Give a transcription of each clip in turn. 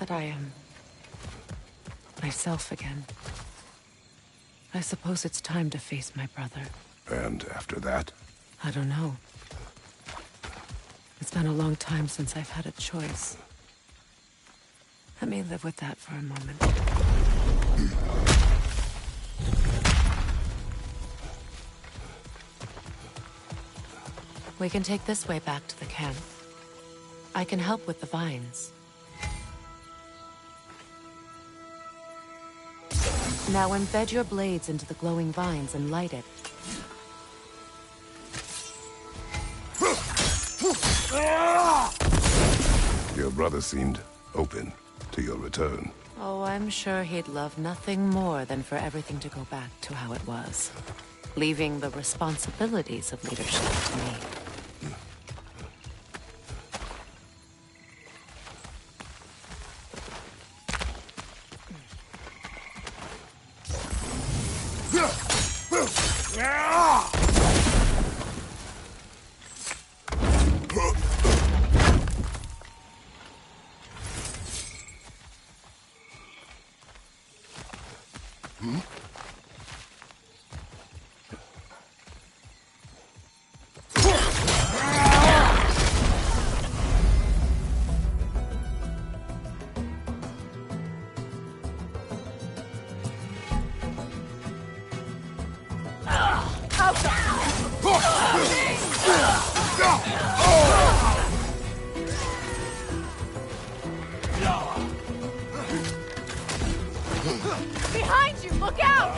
that I am myself again. I suppose it's time to face my brother. And after that? I don't know. It's been a long time since I've had a choice. Let me live with that for a moment. We can take this way back to the camp. I can help with the vines. Now embed your blades into the glowing vines and light it. Your brother seemed open to your return. Oh, I'm sure he'd love nothing more than for everything to go back to how it was, leaving the responsibilities of leadership to me. Behind you! Look out!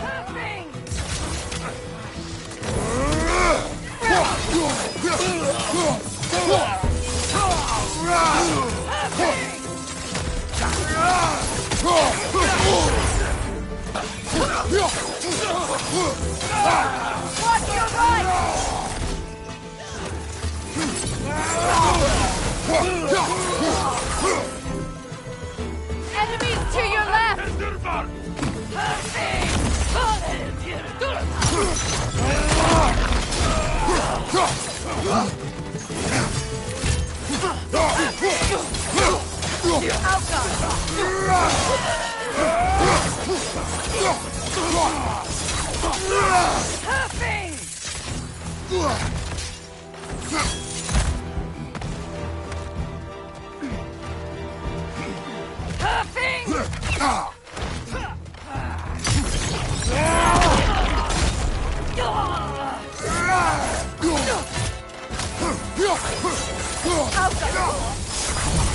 Watch your right! Enemies to your left!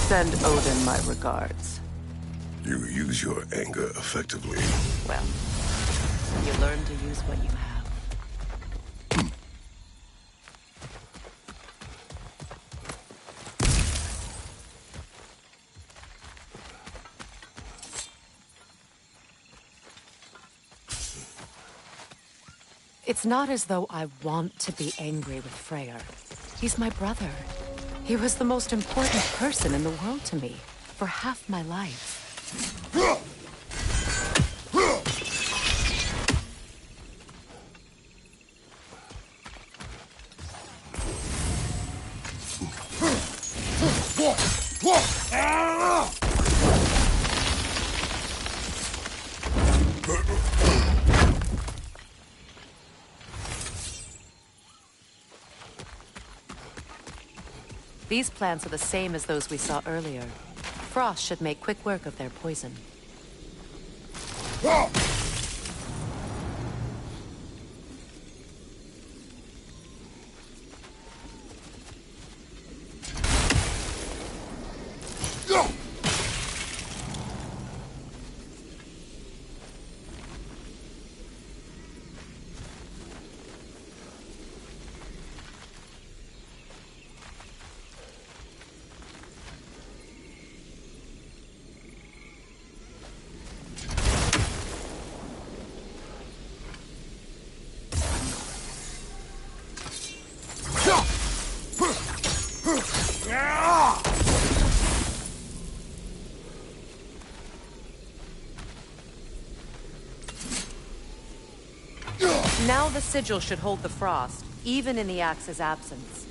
Send Odin my regards. You use your anger effectively. Well, you learn to use what you have. It's not as though I want to be angry with Freyr. He's my brother. He was the most important person in the world to me, for half my life. These plants are the same as those we saw earlier. Frost should make quick work of their poison. Now the sigil should hold the frost, even in the axe's absence.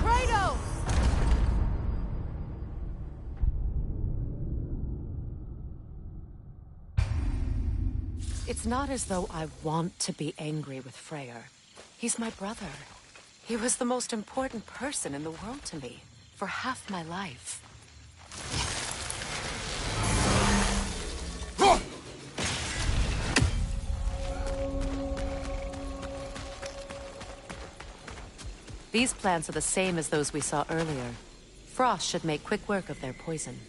Kratos! It's not as though I want to be angry with Freyr. He's my brother. He was the most important person in the world to me for half my life. These plants are the same as those we saw earlier. Frost should make quick work of their poison.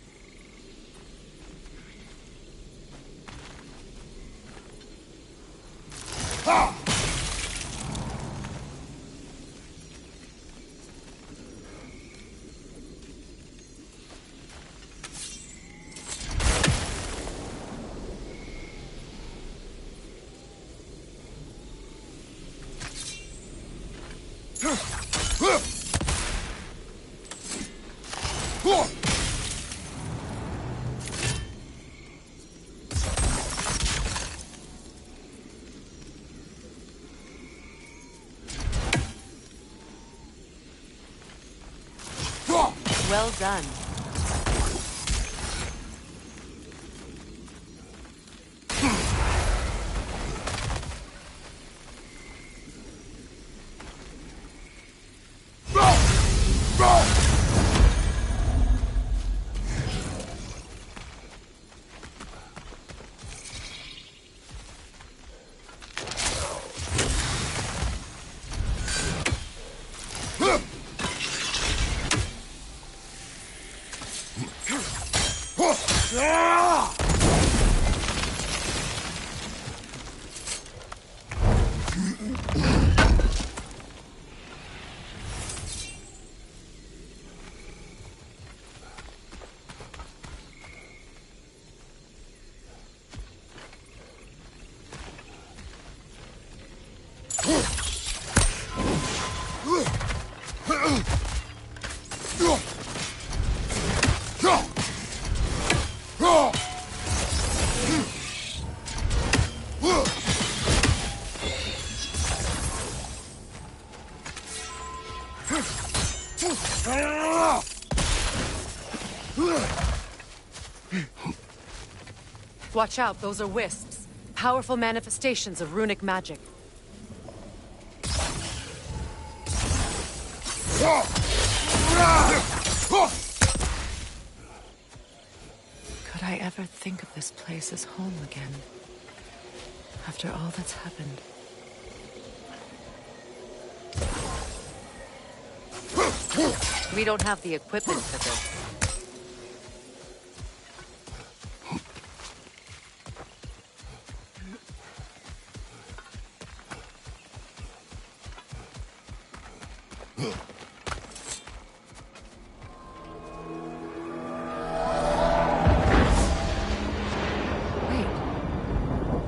Well done. Watch out, those are wisps. Powerful manifestations of runic magic. Could I ever think of this place as home again? After all that's happened. We don't have the equipment for this.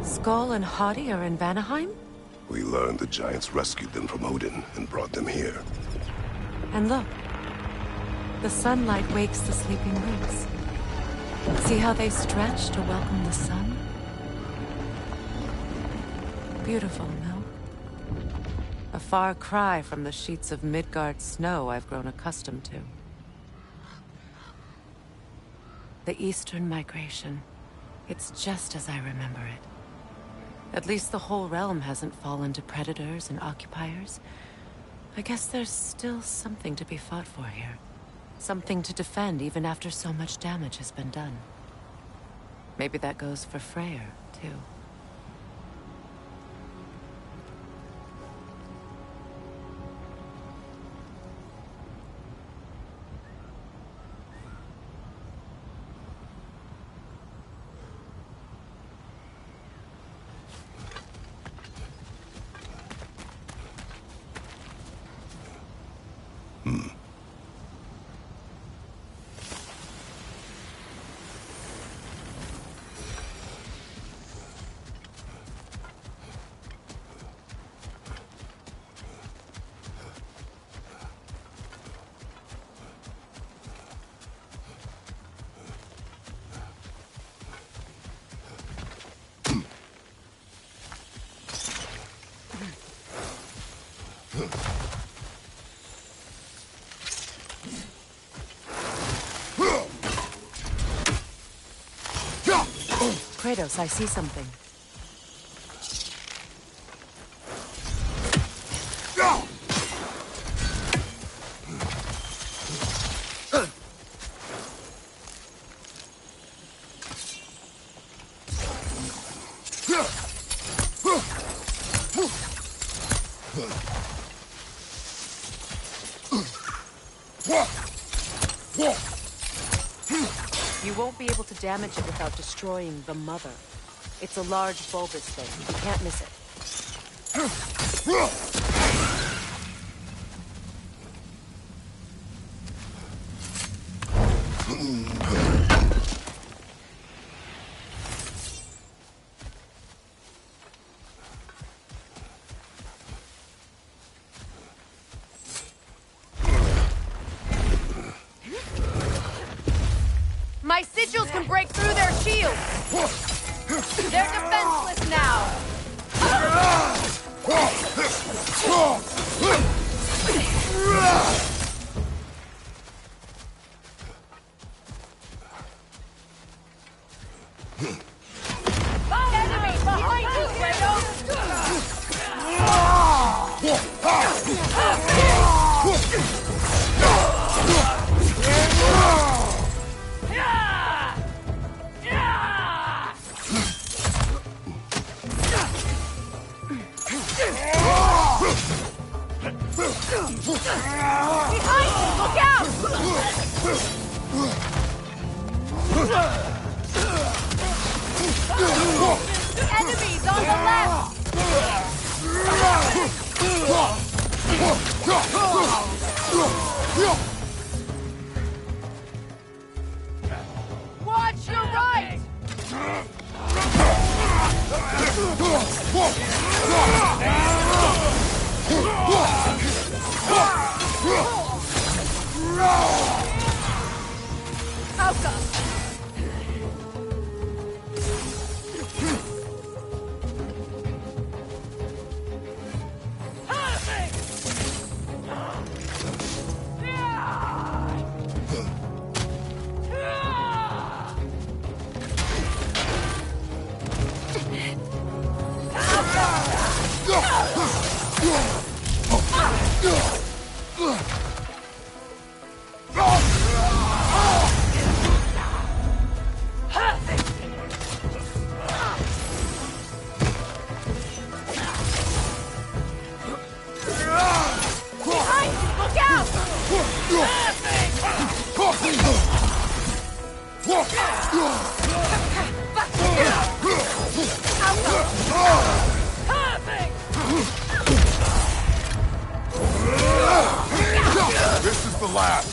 Skull and Hati are in Vanaheim? We learned the giants rescued them from Odin and brought them here. And look, the sunlight wakes the sleeping roots. See how they stretch to welcome the sun? Beautiful, no? A far cry from the sheets of Midgard snow I've grown accustomed to. The Eastern migration. It's just as I remember it. At least the whole realm hasn't fallen to predators and occupiers. I guess there's still something to be fought for here. Something to defend even after so much damage has been done. Maybe that goes for Freyr, too. Kratos, I see something. You won't be able to damage it without destroying the mother. It's a large bulbous thing. You can't miss it. My sigils can break through their shields! They're defenseless now! Enemy behind you, Kratos! Behind you! Look out! Enemies on the left! Watch your right! Alka! This is the last.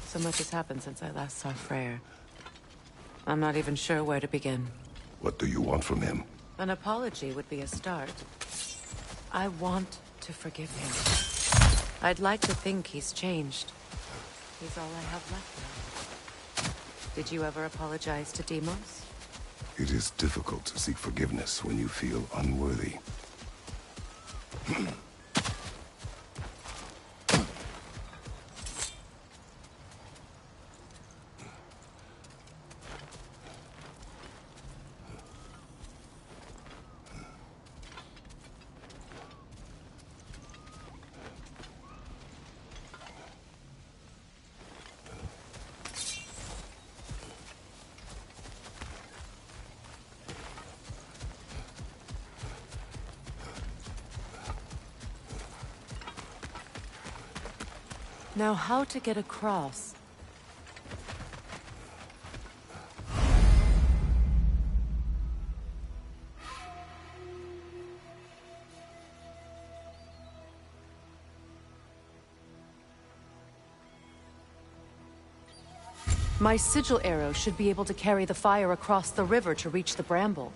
So much has happened since I last saw Freyr. I'm not even sure where to begin. What do you want from him? An apology would be a start. I want to forgive him. I'd like to think he's changed. He's all I have left now. Did you ever apologize to Deimos? It is difficult to seek forgiveness when you feel unworthy. Now, how to get across? My sigil arrow should be able to carry the fire across the river to reach the bramble.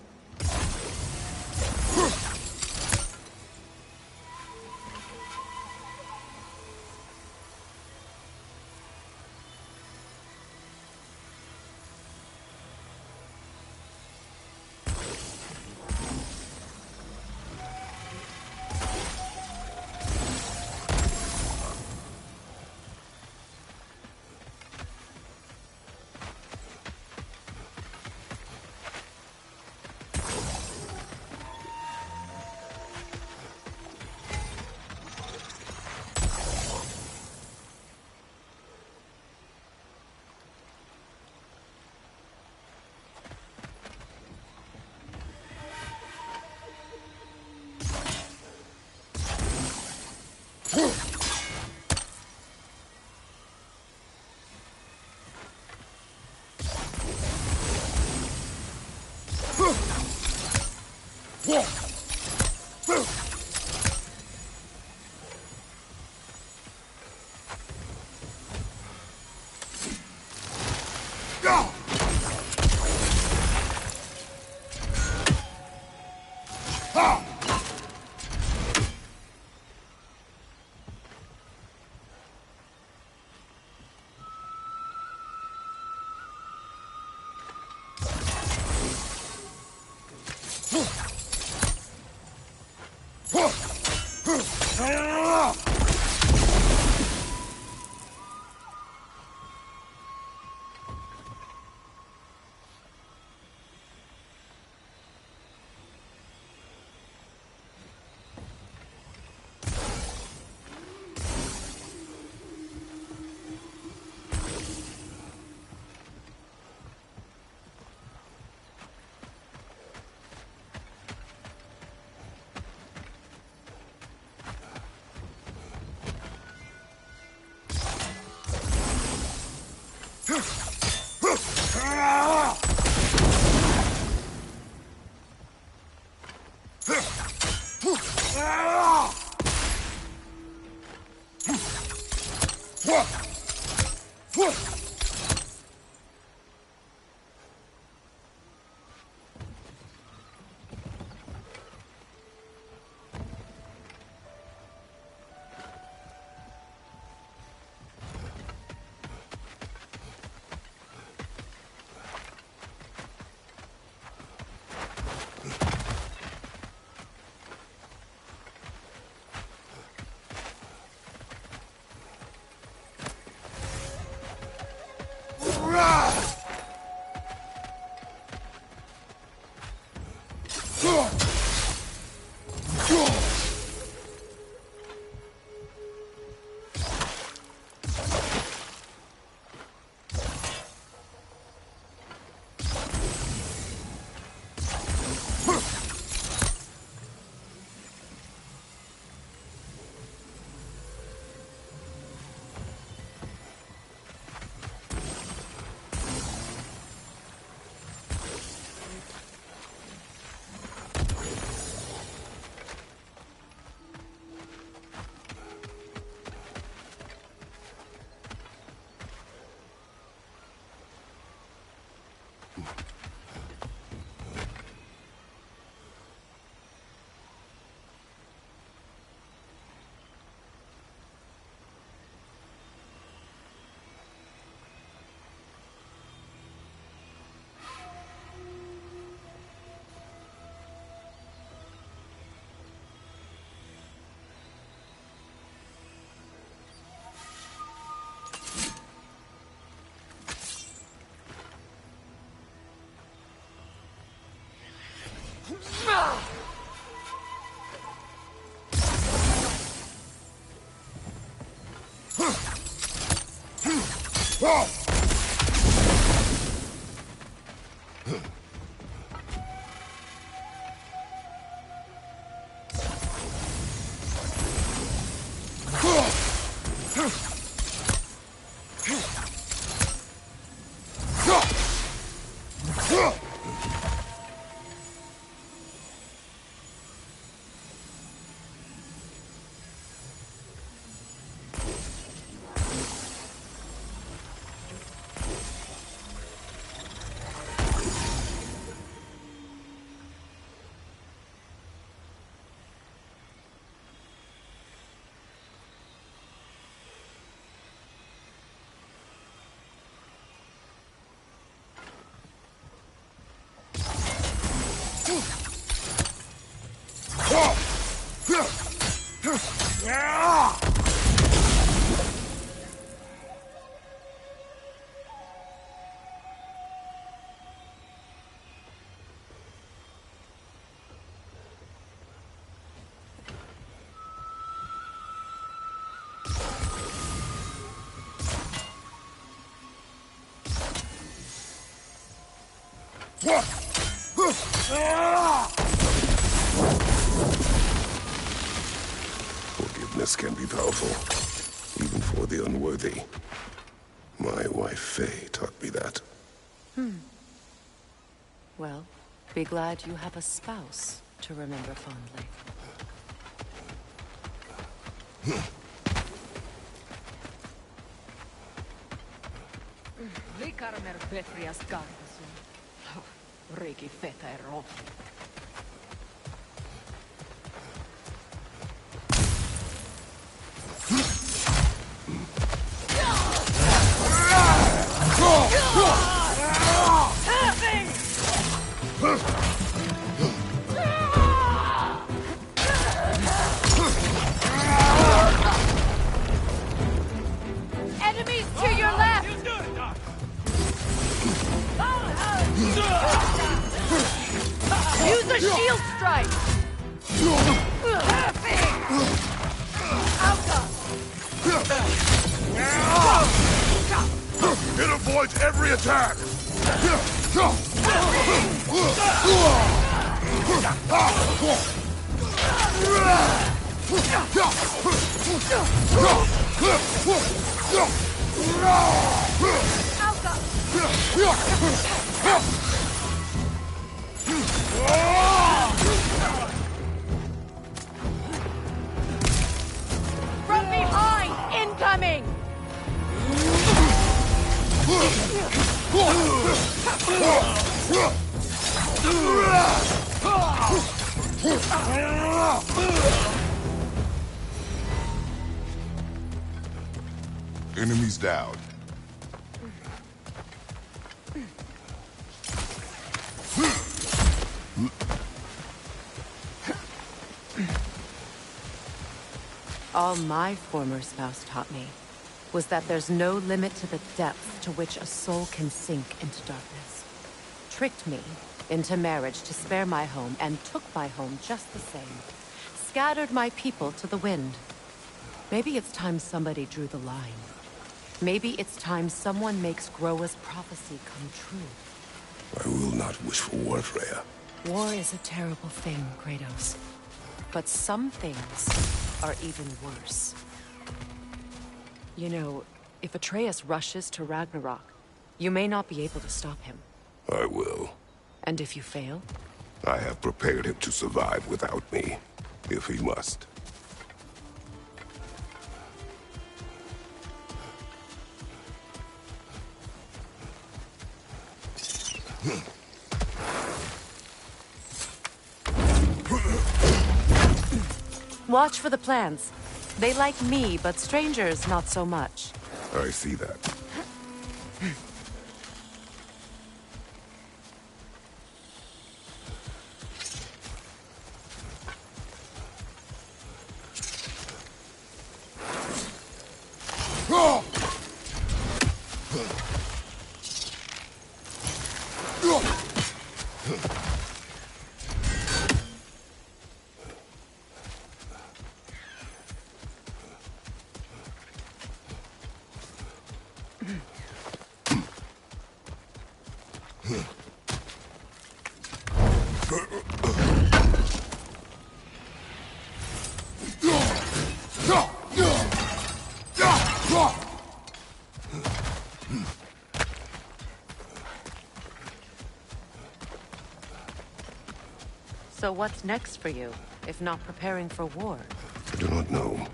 Forgiveness can be powerful, even for the unworthy. My wife Faye taught me that. Well, be glad you have a spouse to remember fondly. Likarmer Petrias Kartos. Riki Fetero. Enemies to your left! Use a shield strike! It avoids every attack! From behind! Incoming! Enemies down. All my former spouse taught me was that there's no limit to the depth to which a soul can sink into darkness. Tricked me into marriage to spare my home and took my home just the same. Scattered my people to the wind. Maybe it's time somebody drew the line. Maybe it's time someone makes Groa's prophecy come true. I will not wish for war, Freya. War is a terrible thing, Kratos. But some things are even worse. You know, if Atreus rushes to Ragnarok, you may not be able to stop him. I will. And if you fail? I have prepared him to survive without me, if he must. Watch for the plants. They like me, but strangers not so much. I see that. So what's next for you, if not preparing for war? I do not know,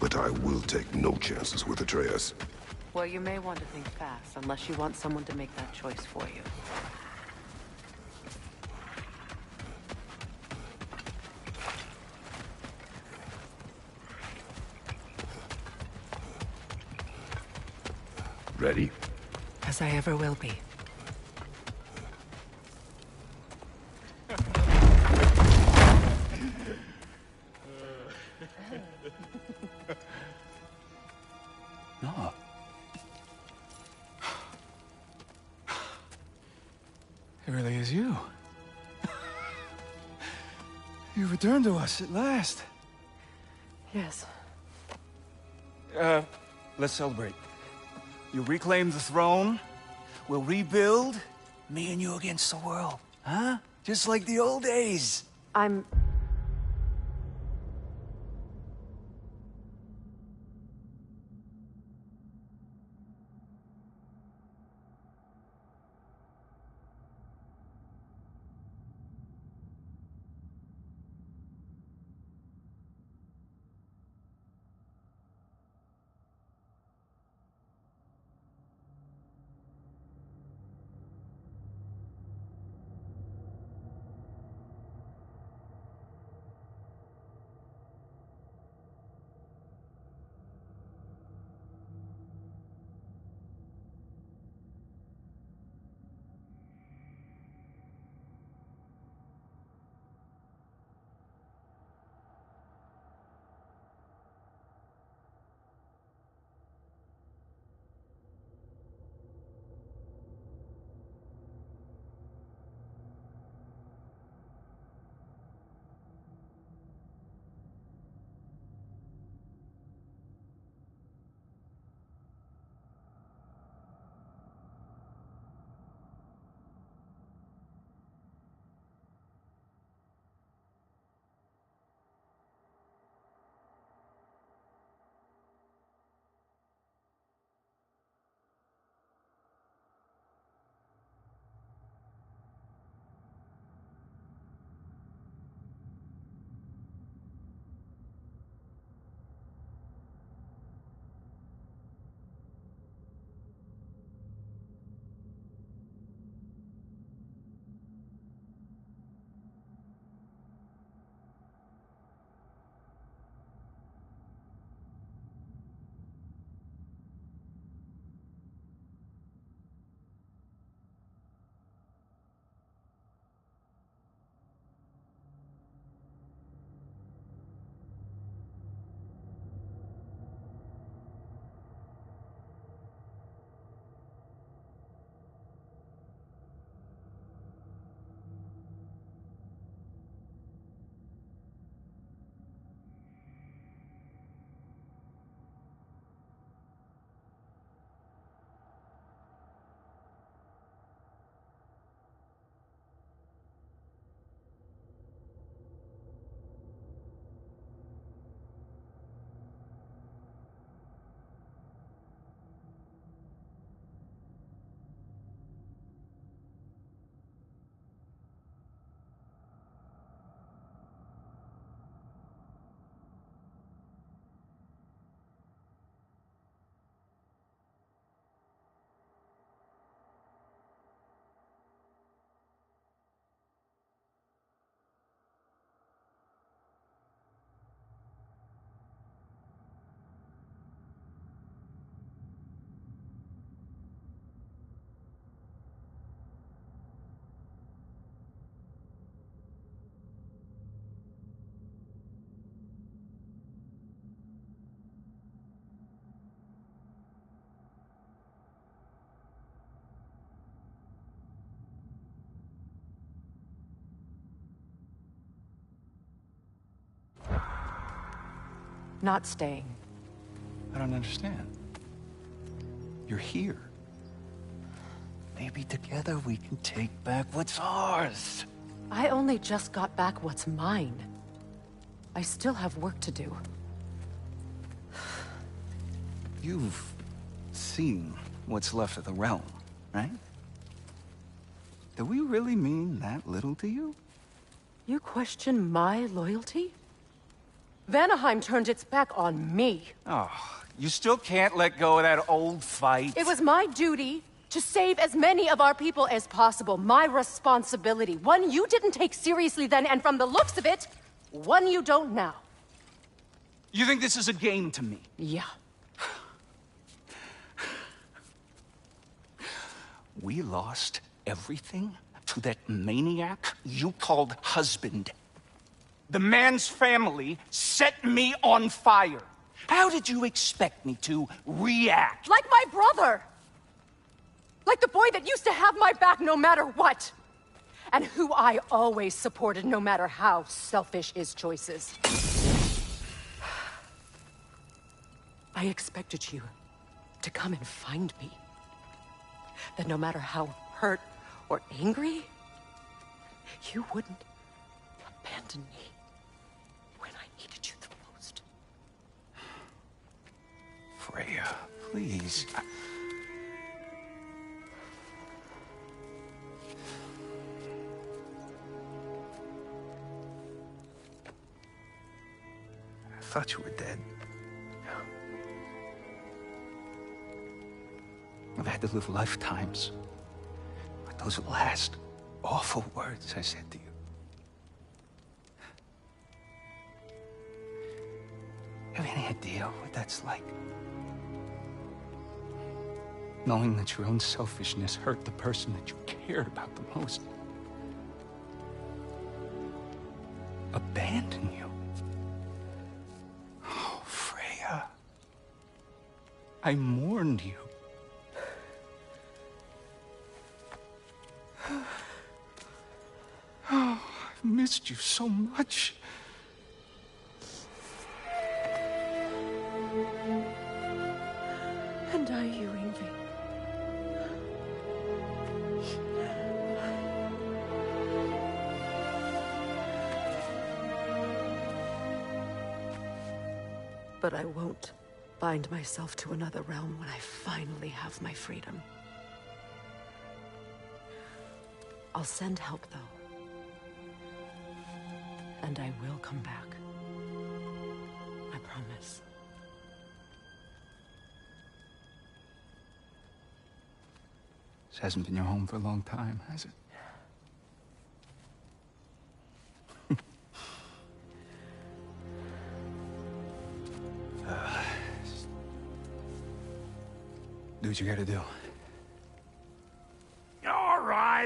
but I will take no chances with Atreus. Well, you may want to think fast, unless you want someone to make that choice for you. Ready? As I ever will be. No. It really is you. You returned to us at last. Yes. Let's celebrate. You reclaim the throne. We'll rebuild. Me and you against the world. Huh? Just like the old days. I'm... Not staying. I don't understand. You're here. Maybe together we can take back what's ours. I only just got back what's mine. I still have work to do. You've seen what's left of the realm, right? Do we really mean that little to you? You question my loyalty? Vanaheim turned its back on me. Oh, you still can't let go of that old fight? It was my duty to save as many of our people as possible. My responsibility. One you didn't take seriously then, and from the looks of it, one you don't now. You think this is a game to me? Yeah. We lost everything to that maniac you called husband. The man's family set me on fire. How did you expect me to react? Like my brother! Like the boy that used to have my back no matter what! And who I always supported no matter how selfish his choices. I expected you to come and find me. That no matter how hurt or angry, you wouldn't abandon me when I needed you the most. Freya, please. I thought you were dead. I've had to live lifetimes with those last awful words I said to you. Have any idea what that's like? Knowing that your own selfishness hurt the person that you cared about the most. Abandon you. Oh, Freya. I mourned you. Oh, I've missed you so much. And I you, Ingvi. But I won't bind myself to another realm when I finally have my freedom. I'll send help, though. And I will come back. I promise. This hasn't been your home for a long time, has it? Do what you gotta do.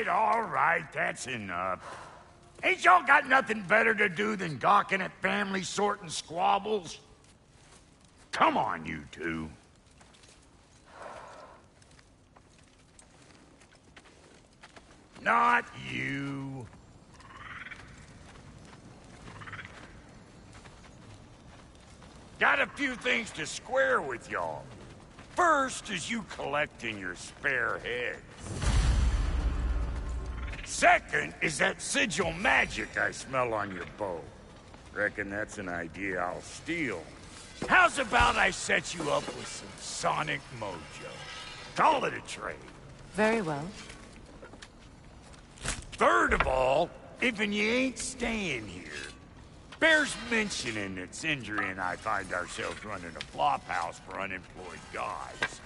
All right, that's enough. Ain't y'all got nothing better to do than gawking at family sorting squabbles? Come on, you two. Not you. Got a few things to square with y'all. First is you collecting your spare heads. Second is that sigil magic I smell on your bow. Reckon that's an idea I'll steal. How's about I set you up with some sonic mojo? Call it a trade. Very well. Third of all, if you ain't staying here, bears mentioning that Sindri and I find ourselves running a flop house for unemployed guys.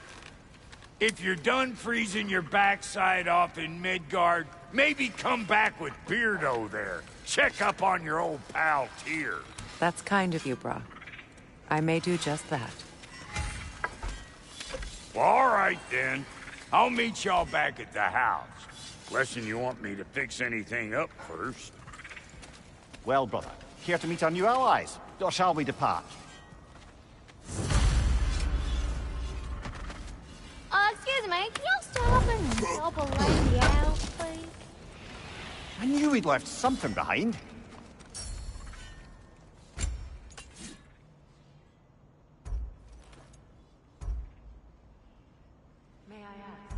If you're done freezing your backside off in Midgard, maybe come back with Beardo there. Check up on your old pal Tyr. That's kind of you, Brock. I may do just that. Well, all right then. I'll meet y'all back at the house. Guessing you want me to fix anything up first. Well, brother, here to meet our new allies, or shall we depart? Excuse me, can y'all stop and help a lady out, please? I knew we'd left something behind. May I ask,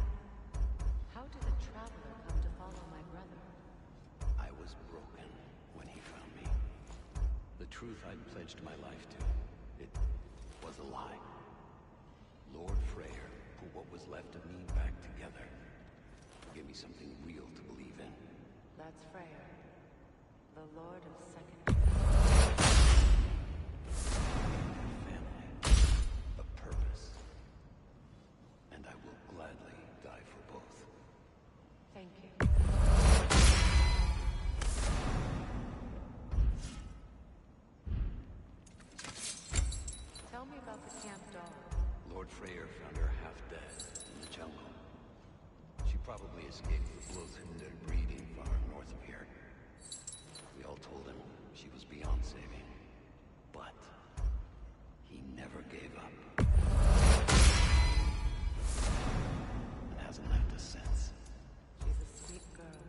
how did the Traveler come to follow my brother? I was truth I'd pledged my life to. It was a lie. Lord Freyr put what was left of me back together. Gave me something real to believe in. That's Freyr, the Lord of Second. Family. A purpose. And I will gladly die for both. Thank you. Tell me about the camp dog. Lord Freyr found her half dead in the jungle. She probably escaped the Bloodhunter breeding far north of here. We all told him she was beyond saving. But he never gave up. And hasn't left us since. She's a sweet girl.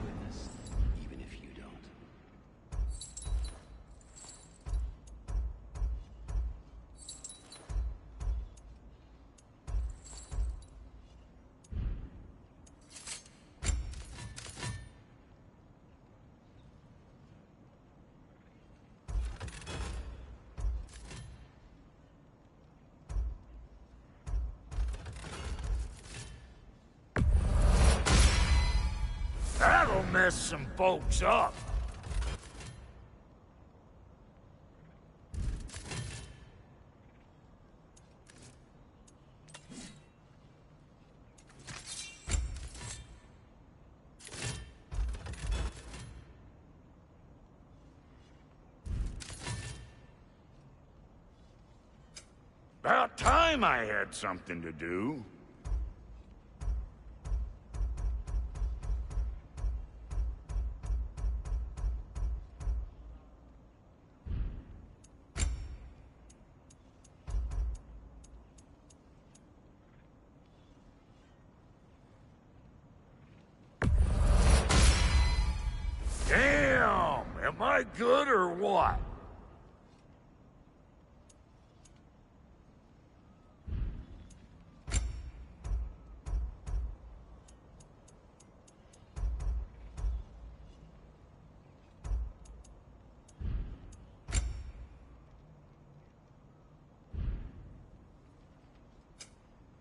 Goodness, even if you don't. That'll mess some folks up. About time I had something to do. Damn! Am I good or what?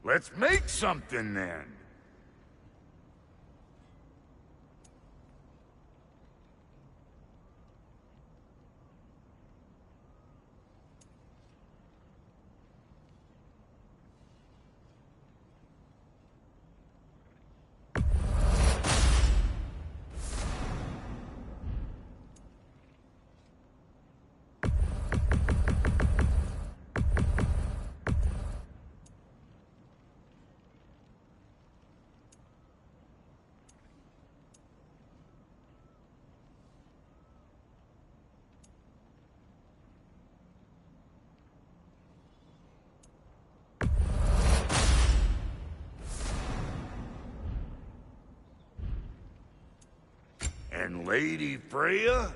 Let's make something then. And Lady Freya?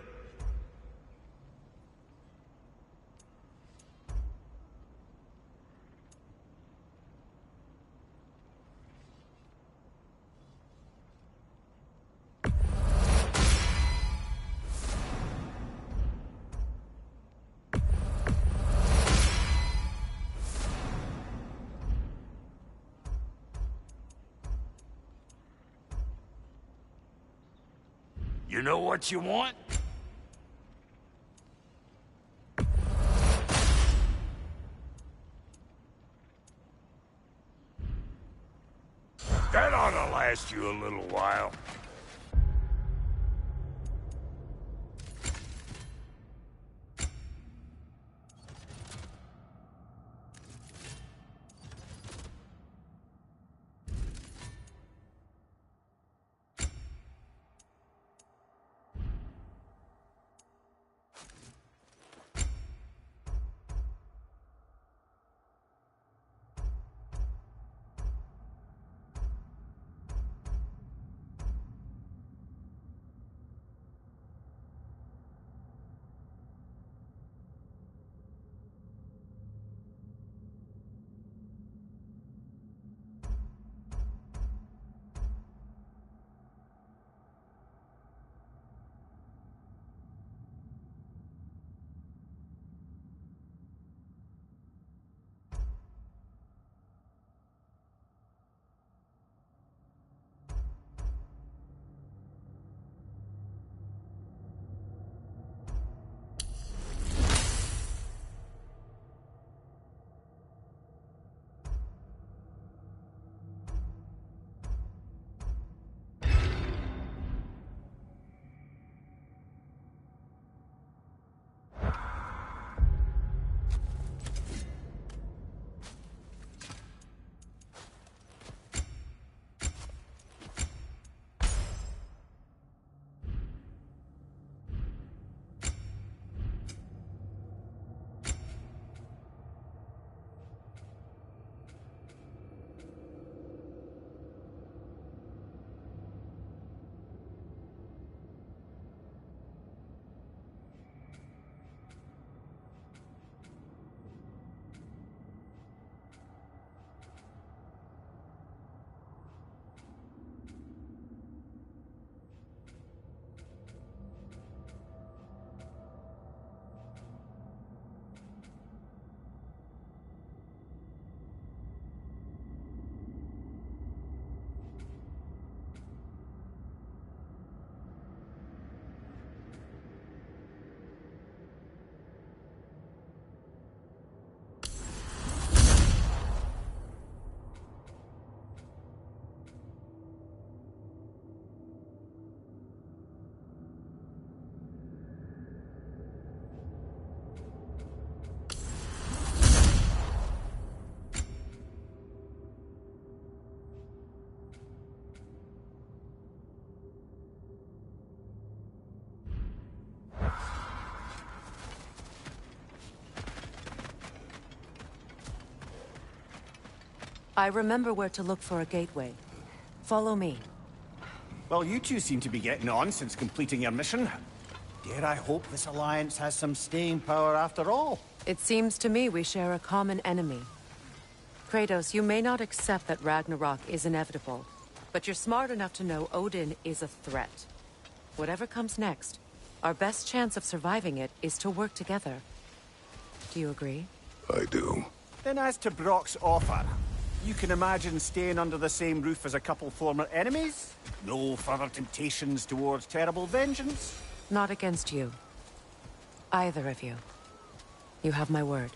You know what you want? That ought to last you a little while. I remember where to look for a gateway. Follow me. Well, you two seem to be getting on since completing your mission. Dare I hope this alliance has some staying power after all? It seems to me we share a common enemy. Kratos, you may not accept that Ragnarok is inevitable, but you're smart enough to know Odin is a threat. Whatever comes next, our best chance of surviving it is to work together. Do you agree? I do. Then as to Brock's offer, you can imagine staying under the same roof as a couple former enemies? No further temptations towards terrible vengeance? Not against you. Either of you. You have my word.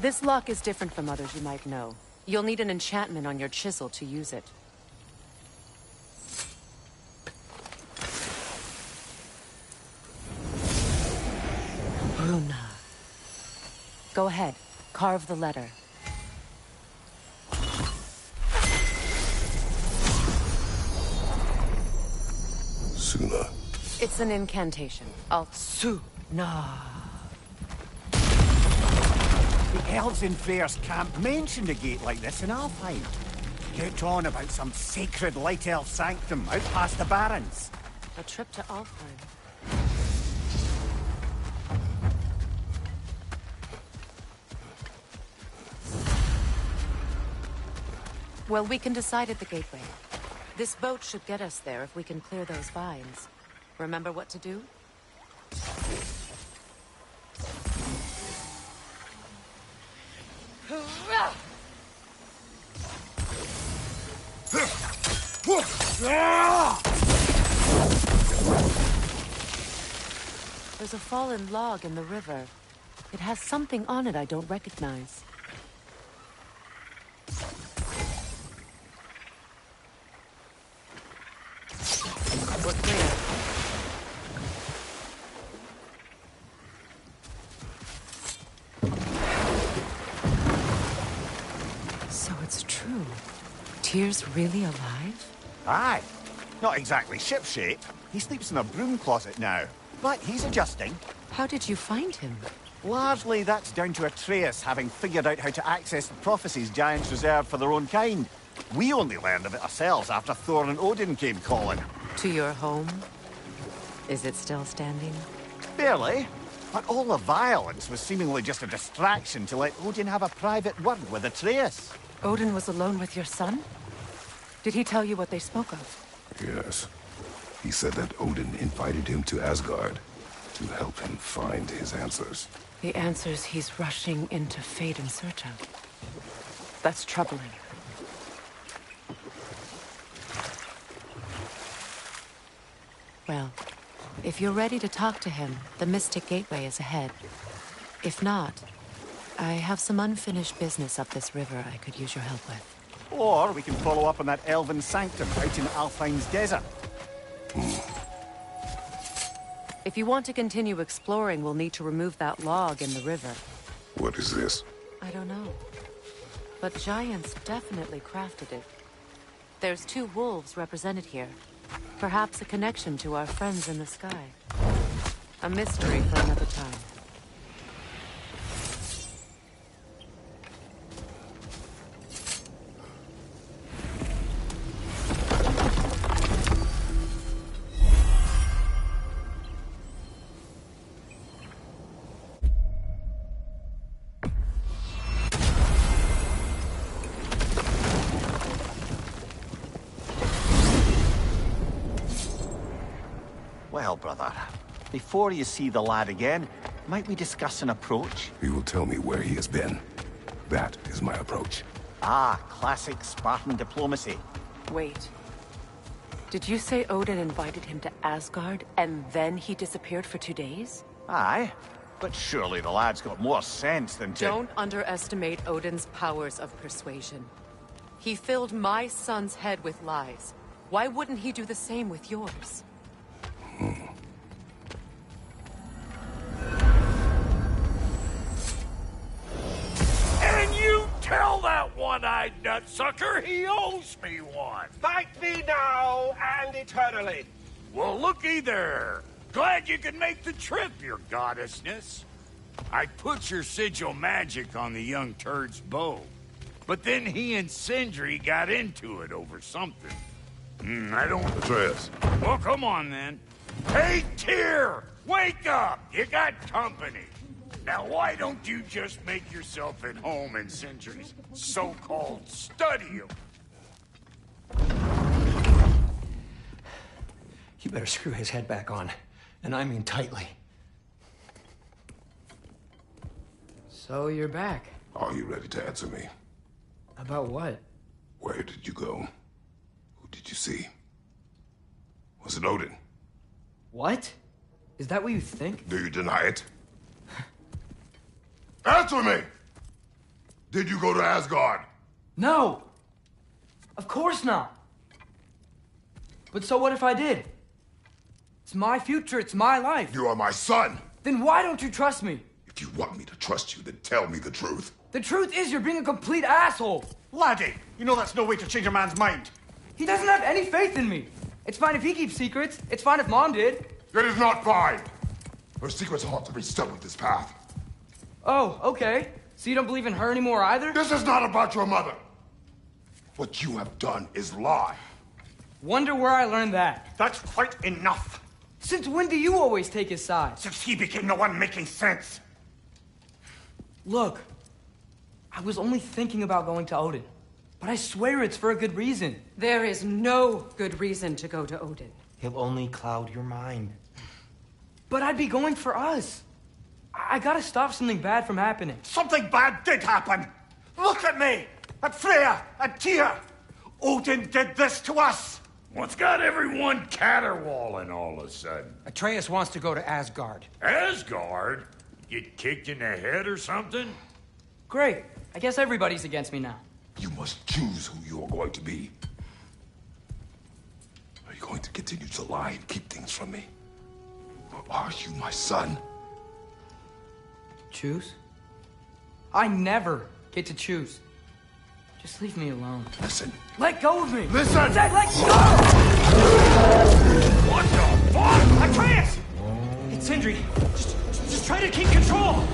This lock is different from others you might know. You'll need an enchantment on your chisel to use it. Bruna. Go ahead. Carve the letter. Suna. It's an incantation. Suna. The elves in Freyr's camp mentioned a gate like this in Alfheim. Get on about some sacred light elf sanctum out past the barrens. A trip to Alfheim. Well, we can decide at the gateway. This boat should get us there if we can clear those vines. Remember what to do? There's a fallen log in the river. It has something on it I don't recognize. We're clear. So it's true. Tyr's really alive? Aye. Not exactly shipshape. He sleeps in a broom closet now. But he's adjusting. How did you find him? Largely, that's down to Atreus having figured out how to access the prophecies giants reserved for their own kind. We only learned of it ourselves after Thor and Odin came calling. To your home? Is it still standing? Barely. But all the violence was seemingly just a distraction to let Odin have a private word with Atreus. Odin was alone with your son? Did he tell you what they spoke of? Yes. He said that Odin invited him to Asgard to help him find his answers. The answers he's rushing into fate in search of. That's troubling. Well, if you're ready to talk to him, the Mystic Gateway is ahead. If not, I have some unfinished business up this river I could use your help with. Or we can follow up on that elven sanctum out in Alfheim's desert. If you want to continue exploring, we'll need to remove that log in the river. What is this? I don't know. But giants definitely crafted it. There's 2 wolves represented here. Perhaps a connection to our friends in the sky. A mystery for another time. Well, brother, before you see the lad again, might we discuss an approach? He will tell me where he has been. That is my approach. Ah, classic Spartan diplomacy. Wait. Did you say Odin invited him to Asgard, and then he disappeared for 2 days? Aye, but surely the lad's got more sense than to... Don't underestimate Odin's powers of persuasion. He filled my son's head with lies. Why wouldn't he do the same with yours? And you tell that one-eyed nutsucker he owes me one. Fight me now and eternally. Well, looky there. Glad you could make the trip, your goddessness. I put your sigil magic on the young turd's bow. But then he and Sindri got into it over something. I don't... Atreus. Well, come on, then. Hey, Tyr! Wake up! You got company. Now, why don't you just make yourself at home in Sindri's so-called study? You better screw his head back on. And I mean tightly. So you're back. Are you ready to answer me? About what? Where did you go? Who did you see? Was it Odin? What? Is that what you think? Do you deny it? Answer me! Did you go to Asgard? No! Of course not! But so what if I did? It's my future, it's my life. You are my son! Then why don't you trust me? If you want me to trust you, then tell me the truth. The truth is you're being a complete asshole! Laddie, you know that's no way to change a man's mind. He doesn't have any faith in me. It's fine if he keeps secrets. It's fine if Mom did. It is not fine! Her secrets ought to be stuck with this path. Oh, okay. So you don't believe in her anymore either? This is not about your mother! What you have done is lie. Wonder where I learned that. That's quite enough. Since when do you always take his side? Since he became the one making sense. Look, I was only thinking about going to Odin. But I swear it's for a good reason. There is no good reason to go to Odin. He'll only cloud your mind. But I'd be going for us. I gotta stop something bad from happening. Something bad did happen. Look at me! At Freya! At Tyr! Odin did this to us! What's got everyone caterwauling all of a sudden? Atreus wants to go to Asgard. Asgard? Get kicked in the head or something? Great. I guess everybody's against me now. You must choose who you are going to be. Are you going to continue to lie and keep things from me? Or are you my son? Choose? I never get to choose. Just leave me alone. Listen. Let go of me! Listen! I said let go! What the fuck? Atreus! It's Sindri. Just try to keep control!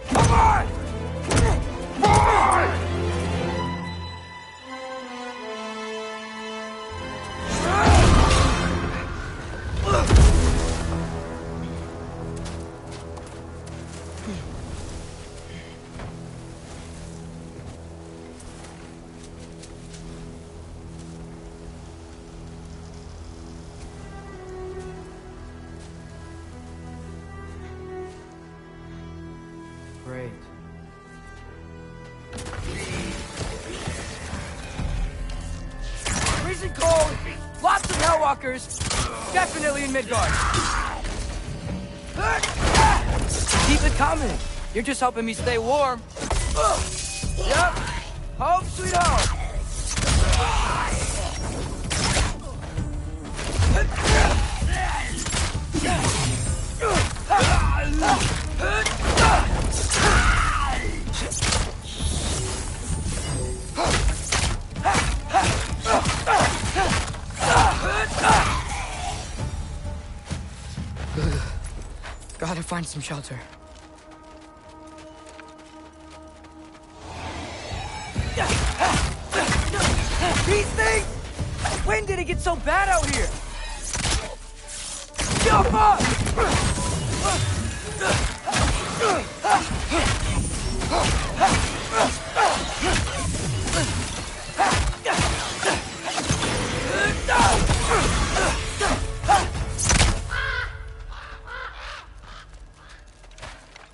Come on! Great. Freezing cold! Lots of Hellwalkers! Definitely in Midgard! Keep it coming! You're just helping me stay warm. Yep! Home sweet home! Gotta find some shelter. These things! When did it get so bad out here? Jump up!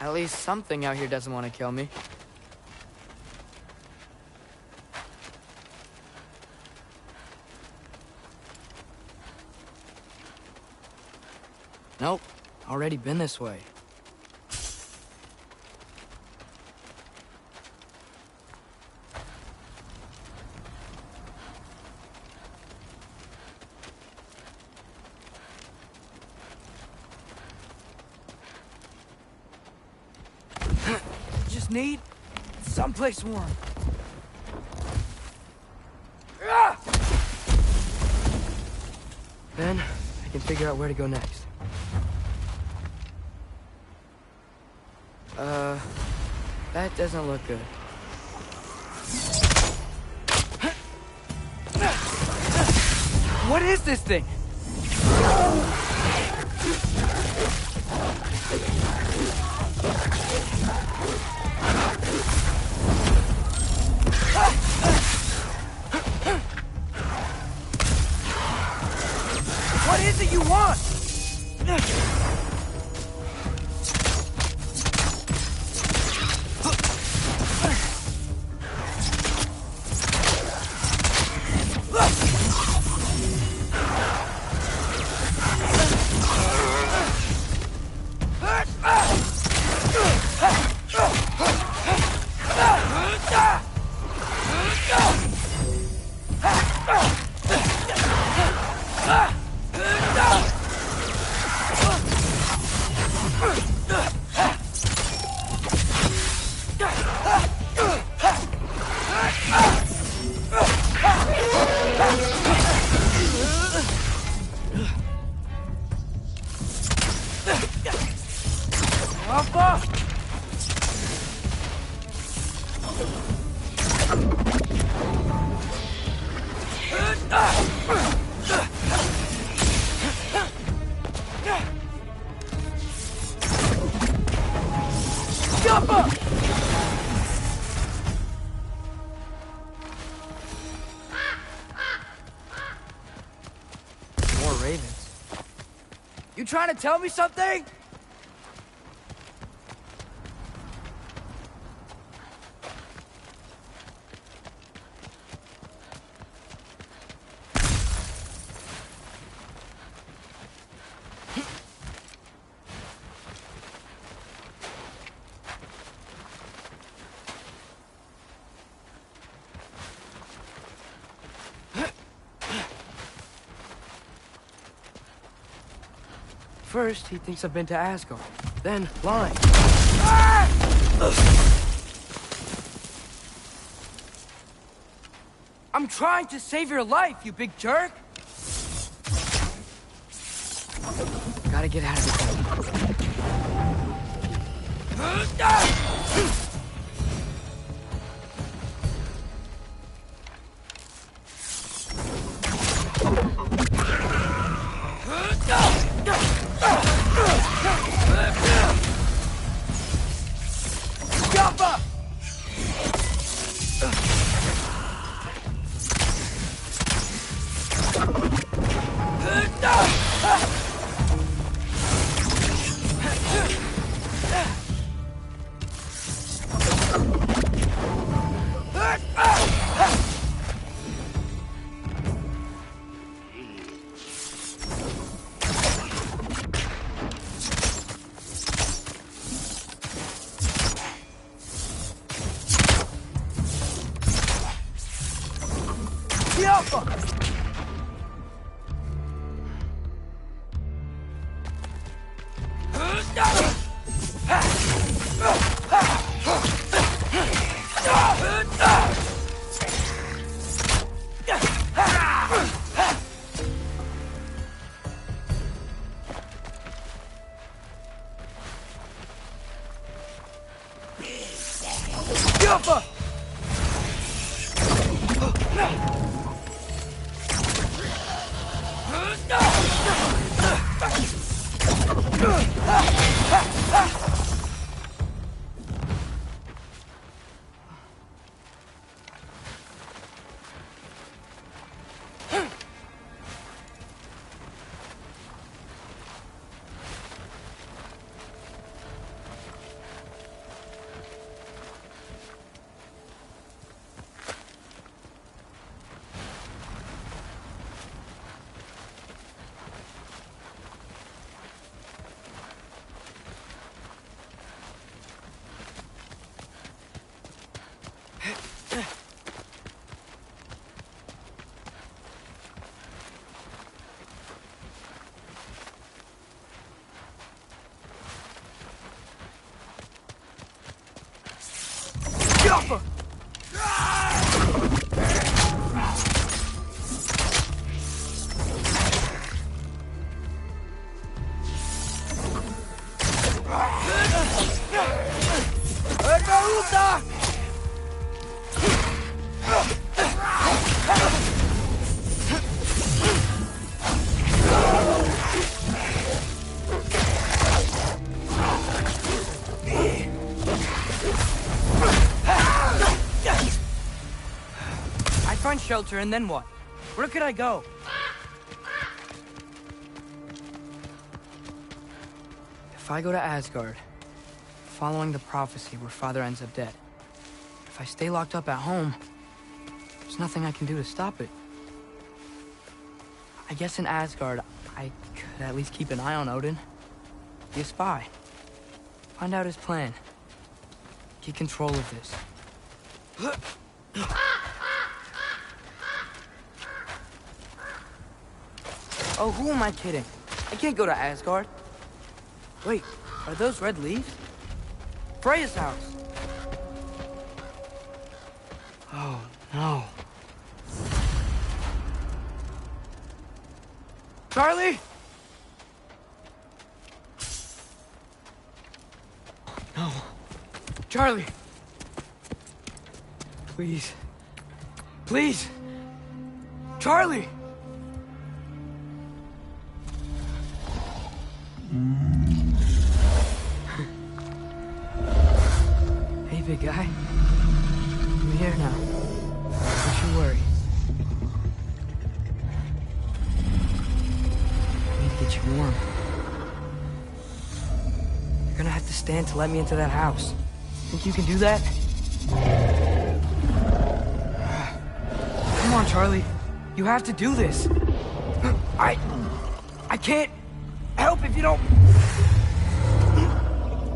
At least something out here doesn't want to kill me. Nope, already been this way. Just need someplace warm. Then I can figure out where to go next. That doesn't look good. What is this thing? What is it you want? ravens. You trying to tell me something? First, he thinks I've been to Asgard. Then, lying. Ah! I'm trying to save your life, you big jerk! Gotta get out of here. Shelter, and then what? Where could I go? If I go to Asgard, following the prophecy where Father ends up dead, if I stay locked up at home, there's nothing I can do to stop it. I guess in Asgard, I could at least keep an eye on Odin. Be a spy. Find out his plan. Get control of this. Oh, who am I kidding? I can't go to Asgard. Wait, are those red leaves? Freya's house. Oh, no. Charlie? No. Charlie. Please. Please. Charlie! Hey, big guy. I'm here now. Don't you worry. have to stand to let me into that house. Think you can do that? Come on, Charlie. You have to do this. I can't help if you don't...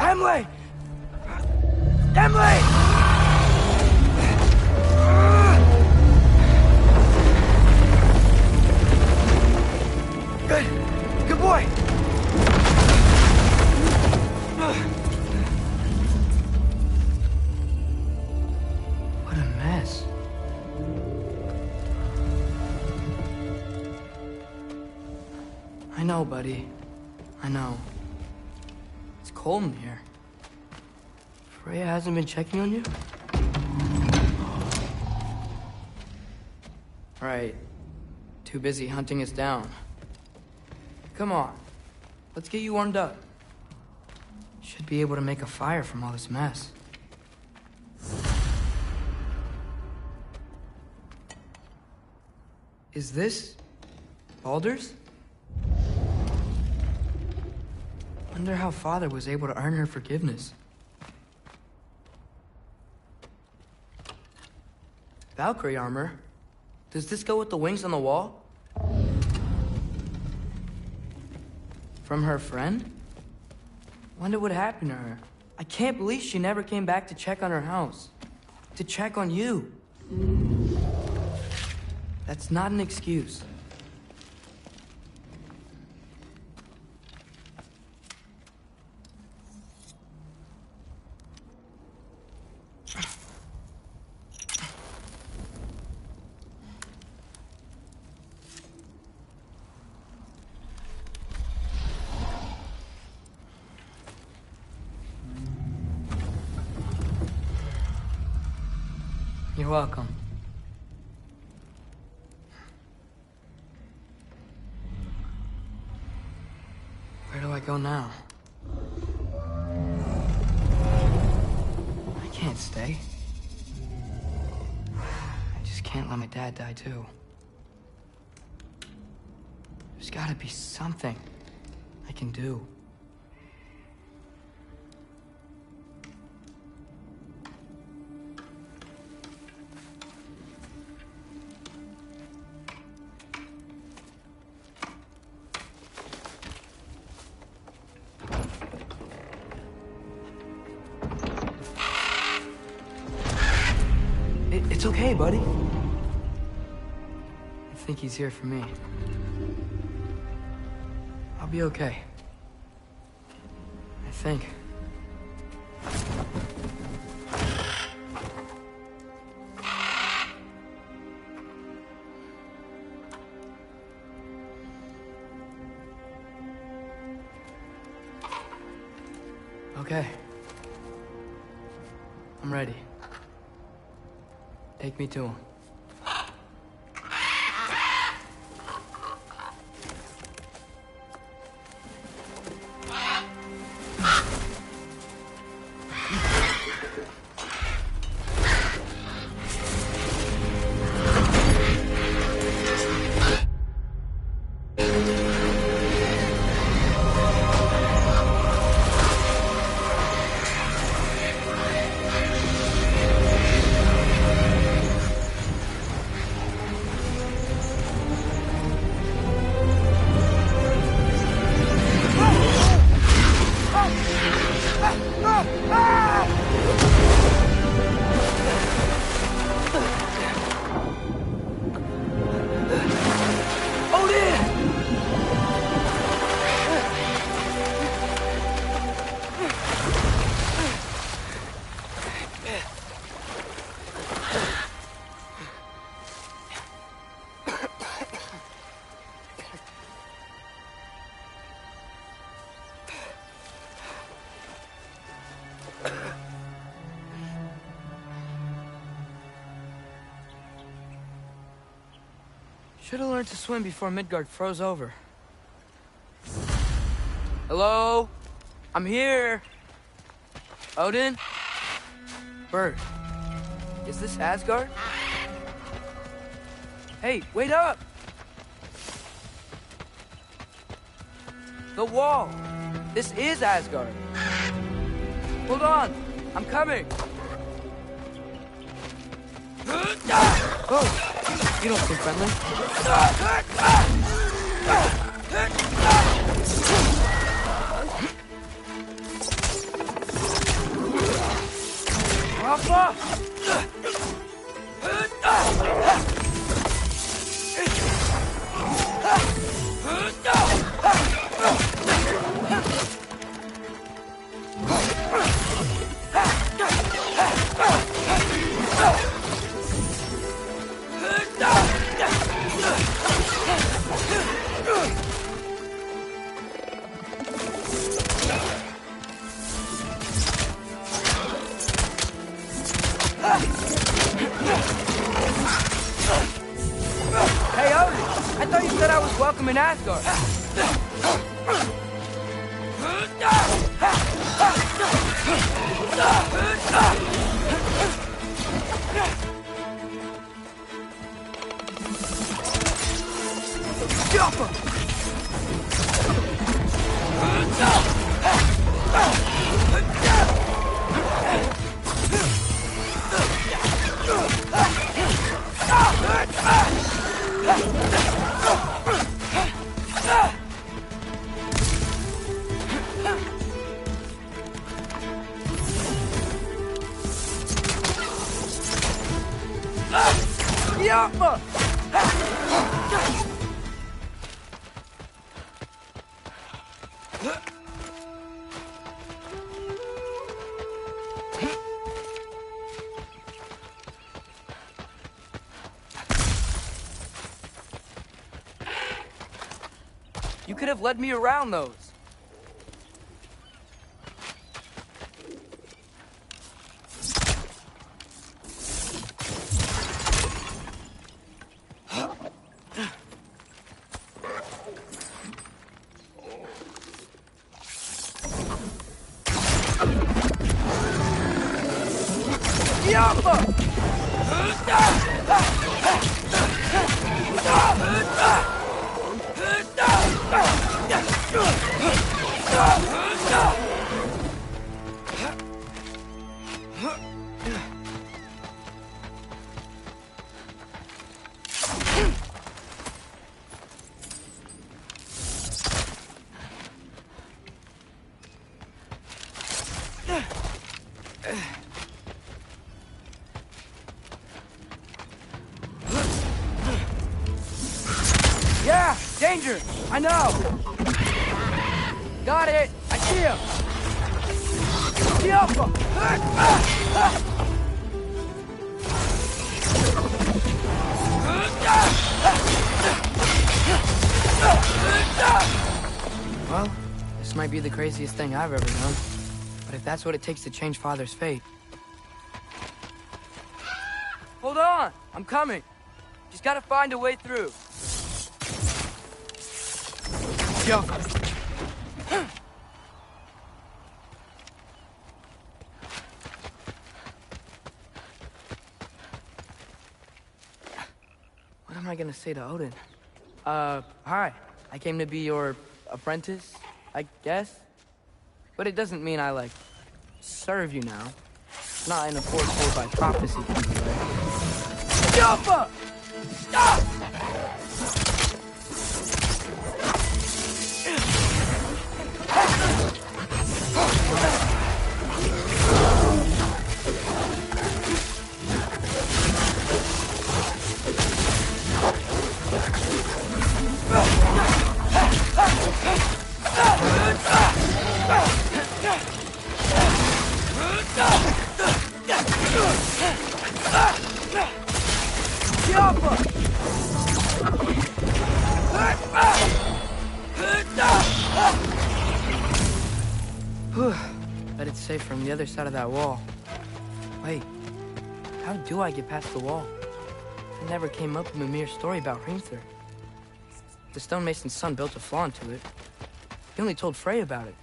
Emily! Emily! Good boy! What a mess. I know, buddy. I know. It's cold in here. Freya hasn't been checking on you? Right. Too busy hunting us down. Come on. Let's get you warmed up. Should be able to make a fire from all this mess. Is this... Baldur's? Wonder how Father was able to earn her forgiveness. Valkyrie armor? Does this go with the wings on the wall? From her friend? Wonder what happened to her. I can't believe she never came back to check on her house. To check on you. That's not an excuse. You're welcome. Where do I go now? I can't stay. I just can't let my dad die too. There's gotta be something I can do. It's okay, buddy. I think he's here for me. I'll be okay. I think. Okay. I'm ready. Take me to him. Should have learned to swim before Midgard froze over. Hello? I'm here. Odin? Bert. Is this Asgard? Hey, wait up! The wall! This is Asgard! Hold on! I'm coming! Oh! You don't seem friendly. Alpha! Hey, Odin! I thought you said I was welcome in Asgard. You could have led me around those. Yeah! Danger! I know! Got it! I see him! The Alpha! Well, this might be the craziest thing I've ever done. But if that's what it takes to change Father's fate... Hold on! I'm coming! Just gotta find a way through. Yo. What am I gonna say to Odin? Hi. I came to be your apprentice, I guess? But it doesn't mean I, like, serve you now. Not in a foretold by prophecy kind of way. Jumpa! Stop! Bet it's safe from the other side of that wall. Wait, how do I get past the wall? It never came up in Mimir's story about Hrimthur. The stonemason's son built a flaw into it. He only told Frey about it,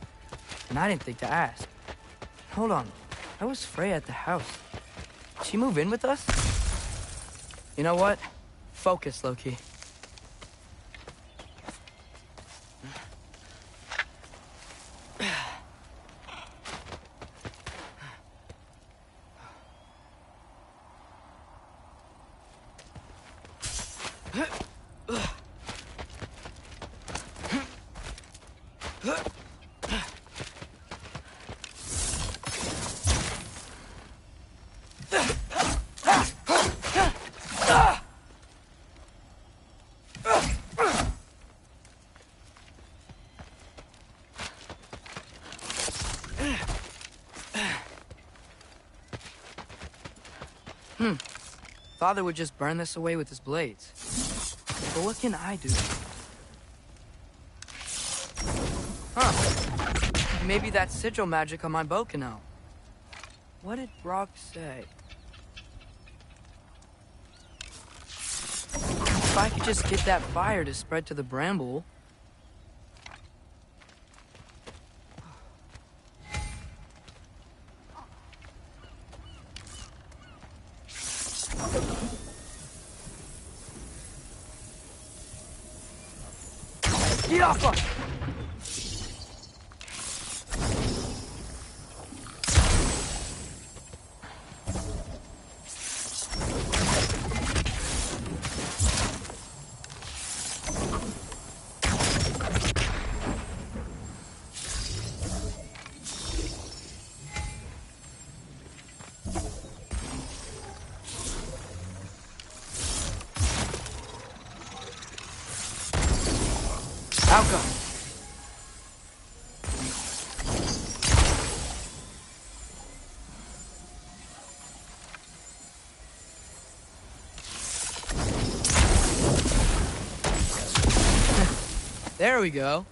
and I didn't think to ask. Hold on, how was Frey at the house? Did she move in with us? You know what? Focus, Loki. Father would just burn this away with his blades. But what can I do? Huh. Maybe that sigil magic on my bow can help. What did Brock say? If I could just get that fire to spread to the bramble... Get off us! Alka! There we go.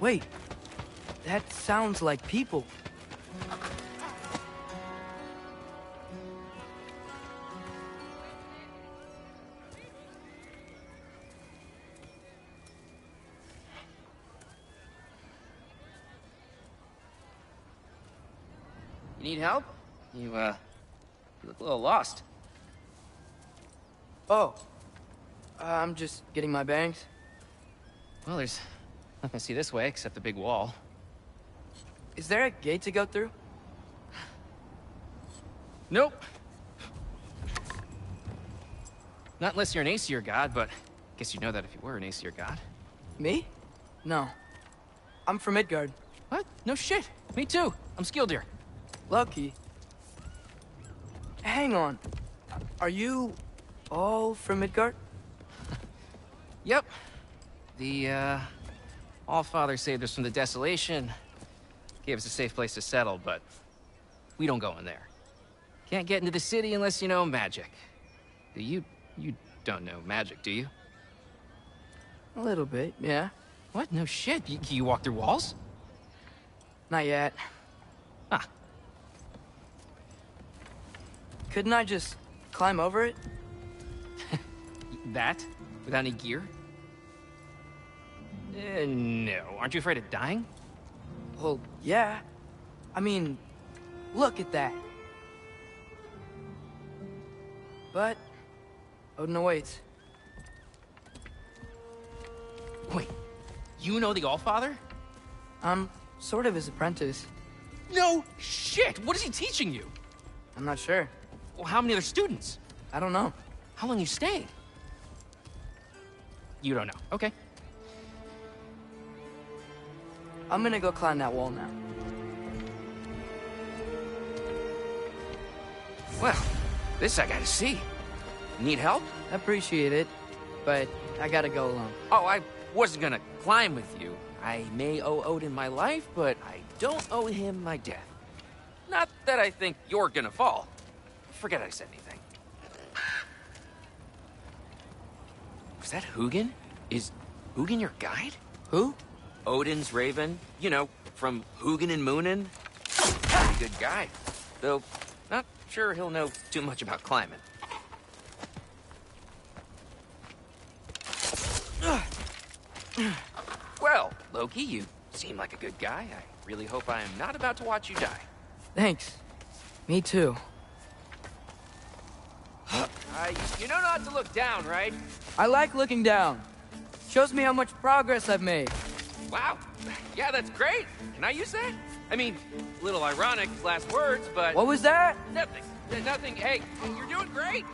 Wait, that sounds like people. You need help? You look a little lost. Oh, I'm just getting my bangs. Well, there's nothing to see this way except the big wall. Is there a gate to go through? Nope. Not unless you're an Aesir god, but I guess you'd know that if you were an Aesir god. Me? No. I'm from Midgard. What? No shit. Me too. I'm Skildir. Lucky. Hang on. Are you all from Midgard? Yep. The, Allfather saved us from the desolation. Gave us a safe place to settle, but we don't go in there. Can't get into the city unless you know magic. You don't know magic, do you? A little bit, yeah. What? No shit. You walk through walls? Not yet. Ah. Couldn't I just climb over it? That? Without any gear? No. Aren't you afraid of dying? Well, yeah. I mean, look at that. But Odin awaits. Wait, you know the Allfather? I'm sort of his apprentice. No shit! What is he teaching you? I'm not sure. Well, how many other students? I don't know. How long you staying? You don't know. Okay. I'm gonna go climb that wall now. Well, this I gotta see. Need help? Appreciate it, but I gotta go alone. Oh, I wasn't gonna climb with you. I may owe Odin my life, but I don't owe him my death. Not that I think you're gonna fall. Forget I said anything. Was that Hugin? Is Hugin your guide? Who? Odin's raven. You know, from Hugin and Moonin. Pretty good guy. Though, not sure he'll know too much about climbing. Well, Loki, you seem like a good guy. I really hope I am not about to watch you die. Thanks. Me too. You know not to look down, right? I like looking down. Shows me how much progress I've made. Wow. Yeah, that's great. Can I use that? I mean, a little ironic, last words, but... What was that? Nothing. Nothing. Hey, you're doing great.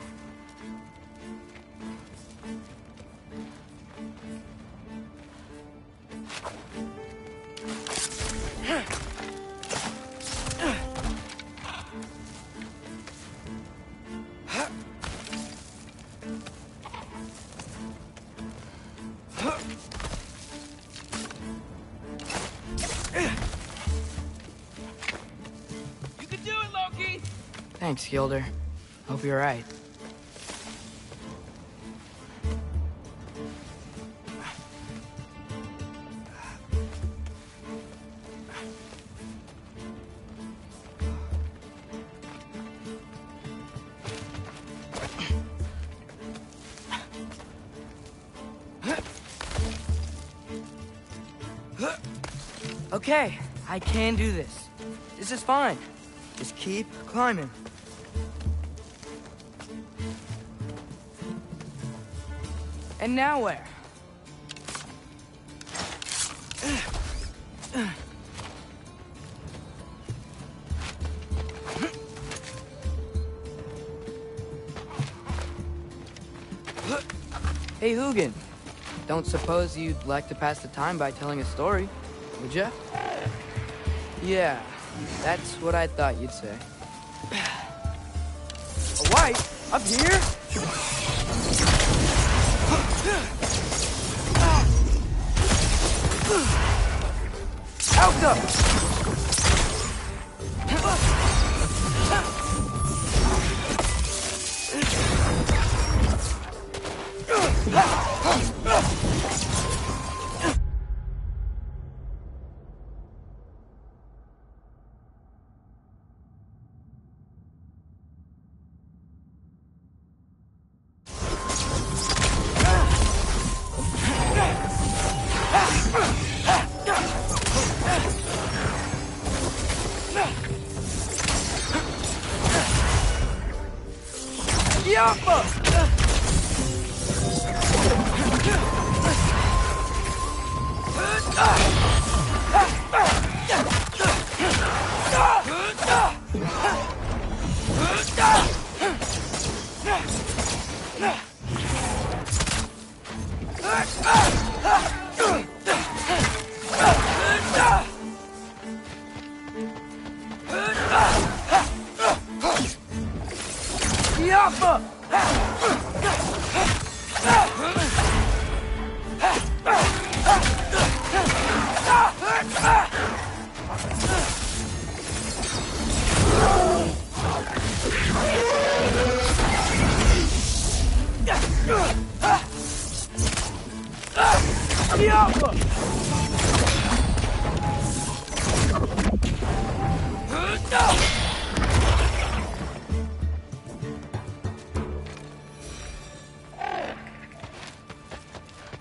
Thanks, Gilder. Hope you're right. Okay, I can do this. This is fine. Just keep climbing. And now where? Hey, Hugin. Don't suppose you'd like to pass the time by telling a story, would ya? Yeah, that's what I thought you'd say. A wife? Up here? Out up!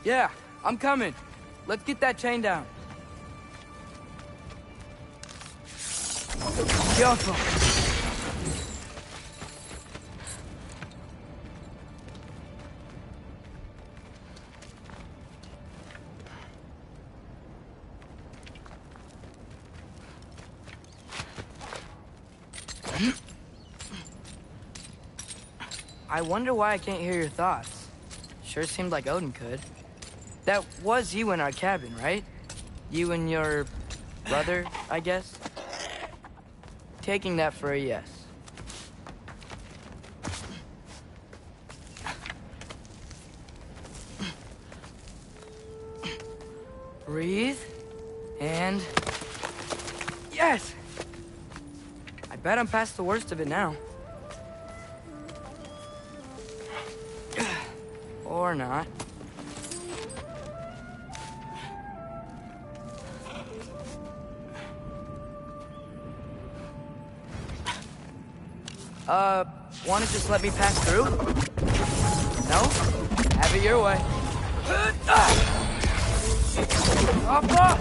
Yeah, I'm coming. Let's get that chain down. Careful. I wonder why I can't hear your thoughts. Sure seemed like Odin could. That was you in our cabin, right? You and your brother, I guess? Taking that for a yes. Breathe, and... Yes! I bet I'm past the worst of it now. Or not. Wanna just let me pass through? No? Have it your way. Up!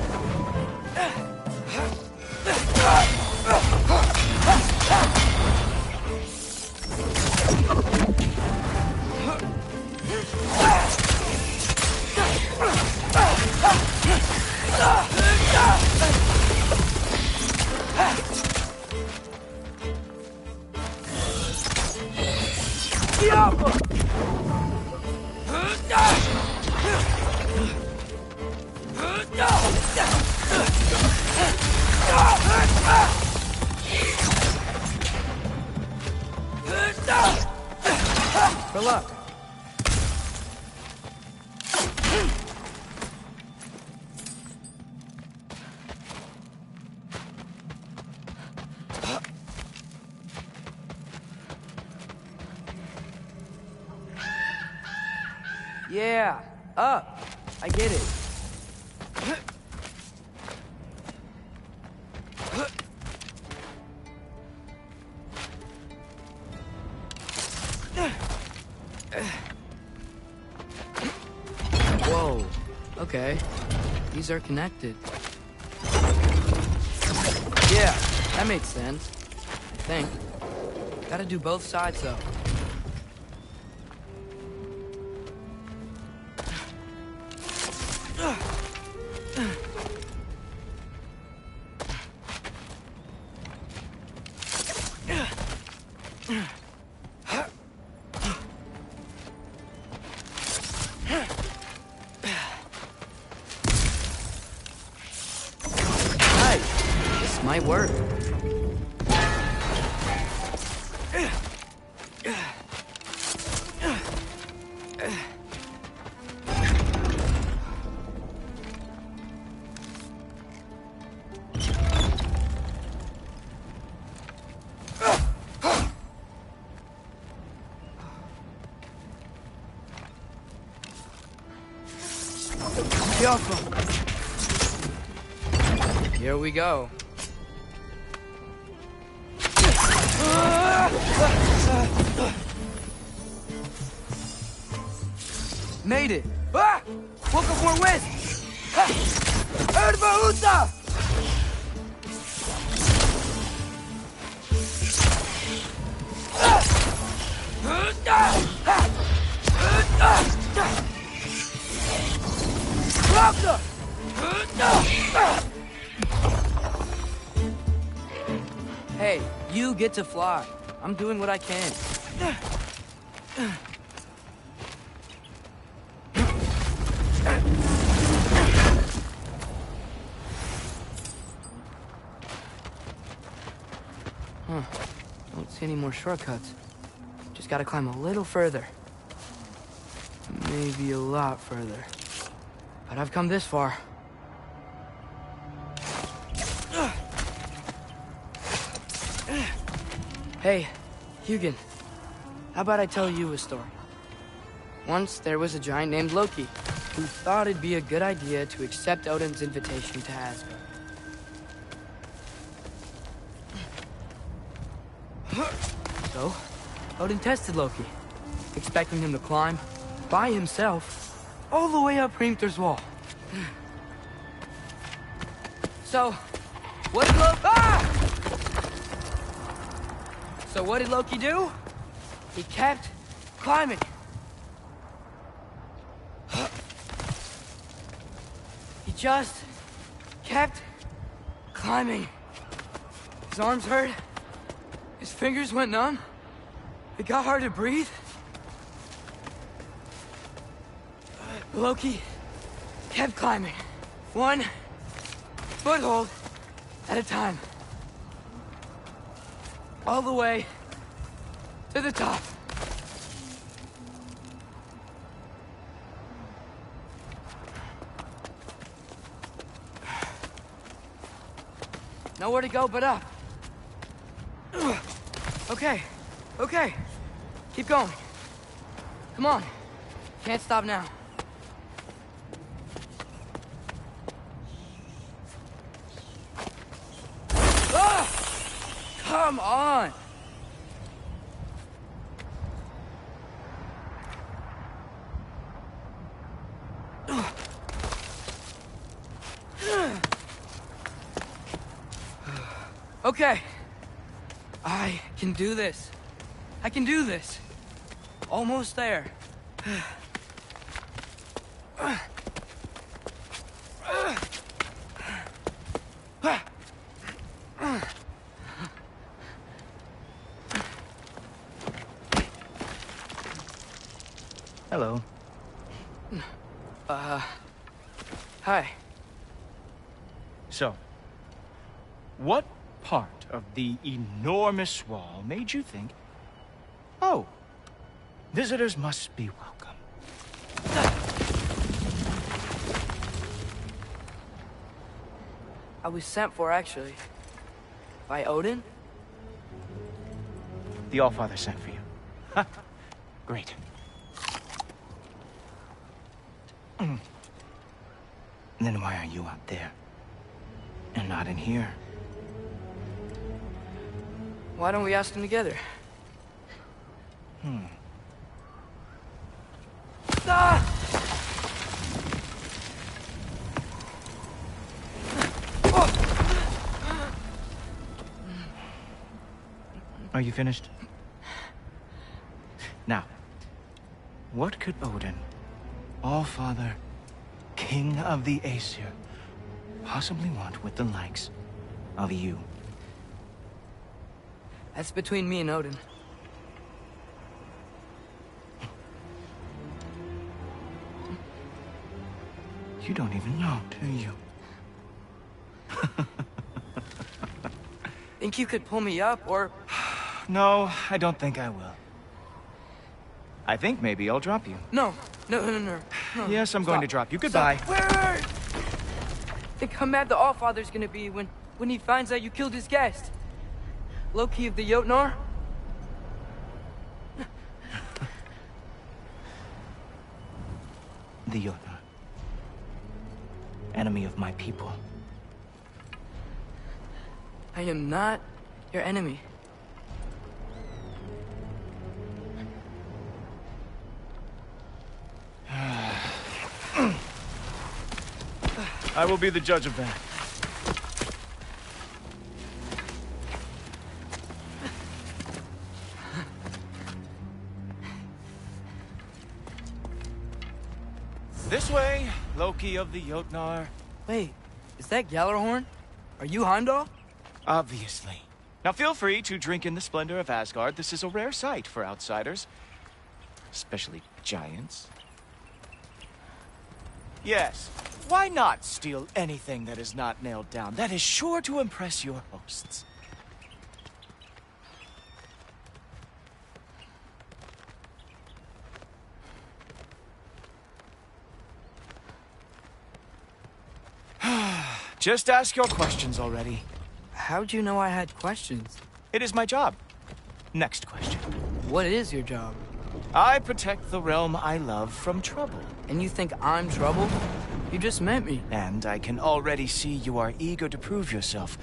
Yeah, up. I get it. Whoa. Okay. These are connected. Yeah, that makes sense. I think. Gotta do both sides, though. This might work. Here we go. Made it! Ah! Welcome for West! Erbahuta! Hey, you get to fly. I'm doing what I can. Huh. Don't see any more shortcuts. Just gotta climb a little further. Maybe a lot further. But I've come this far. Hey, Hugin. How about I tell you a story? Once there was a giant named Loki who thought it'd be a good idea to accept Odin's invitation to Asgard. So, Odin tested Loki, expecting him to climb by himself all the way up Hrimthur's wall. So, what did Loki do? He kept climbing. He just kept climbing. His arms hurt. His fingers went numb. It got hard to breathe. Loki kept climbing. One foothold at a time. All the way to the top. Nowhere to go but up. Okay, okay. Keep going. Come on. Can't stop now. Come on! Okay. I can do this. I can do this. Almost there. Hello. Hi. So, what part of the enormous wall made you think, oh, visitors must be welcome? I was sent for, actually. By Odin? The Allfather sent for you. Great. Then why are you out there? And not in here? Why don't we ask them together? Ah! Are you finished? Now, what could Odin, All-Father, King of the Aesir, possibly want with the likes of you? That's between me and Odin. You don't even know, do you? Think you could pull me up, or... No, I don't think I will. I think maybe I'll drop you. No. Yes, I'm going to drop you. Goodbye. Wait. Think how mad the Allfather's gonna be when he finds out you killed his guest. Loki of the Jotnar? The Jotnar. Enemy of my people. I am not your enemy. I will be the judge of that. This way, Loki of the Jotnar. Wait, is that Gjallarhorn? Are you Heimdall? Obviously. Now feel free to drink in the splendor of Asgard. This is a rare sight for outsiders. Especially giants. Yes, why not steal anything that is not nailed down? That is sure to impress your hosts. Just ask your questions already. How'd you know I had questions? It is my job. Next question. What is your job? I protect the realm I love from trouble. And you think I'm trouble? You just met me. And I can already see you are eager to prove yourself.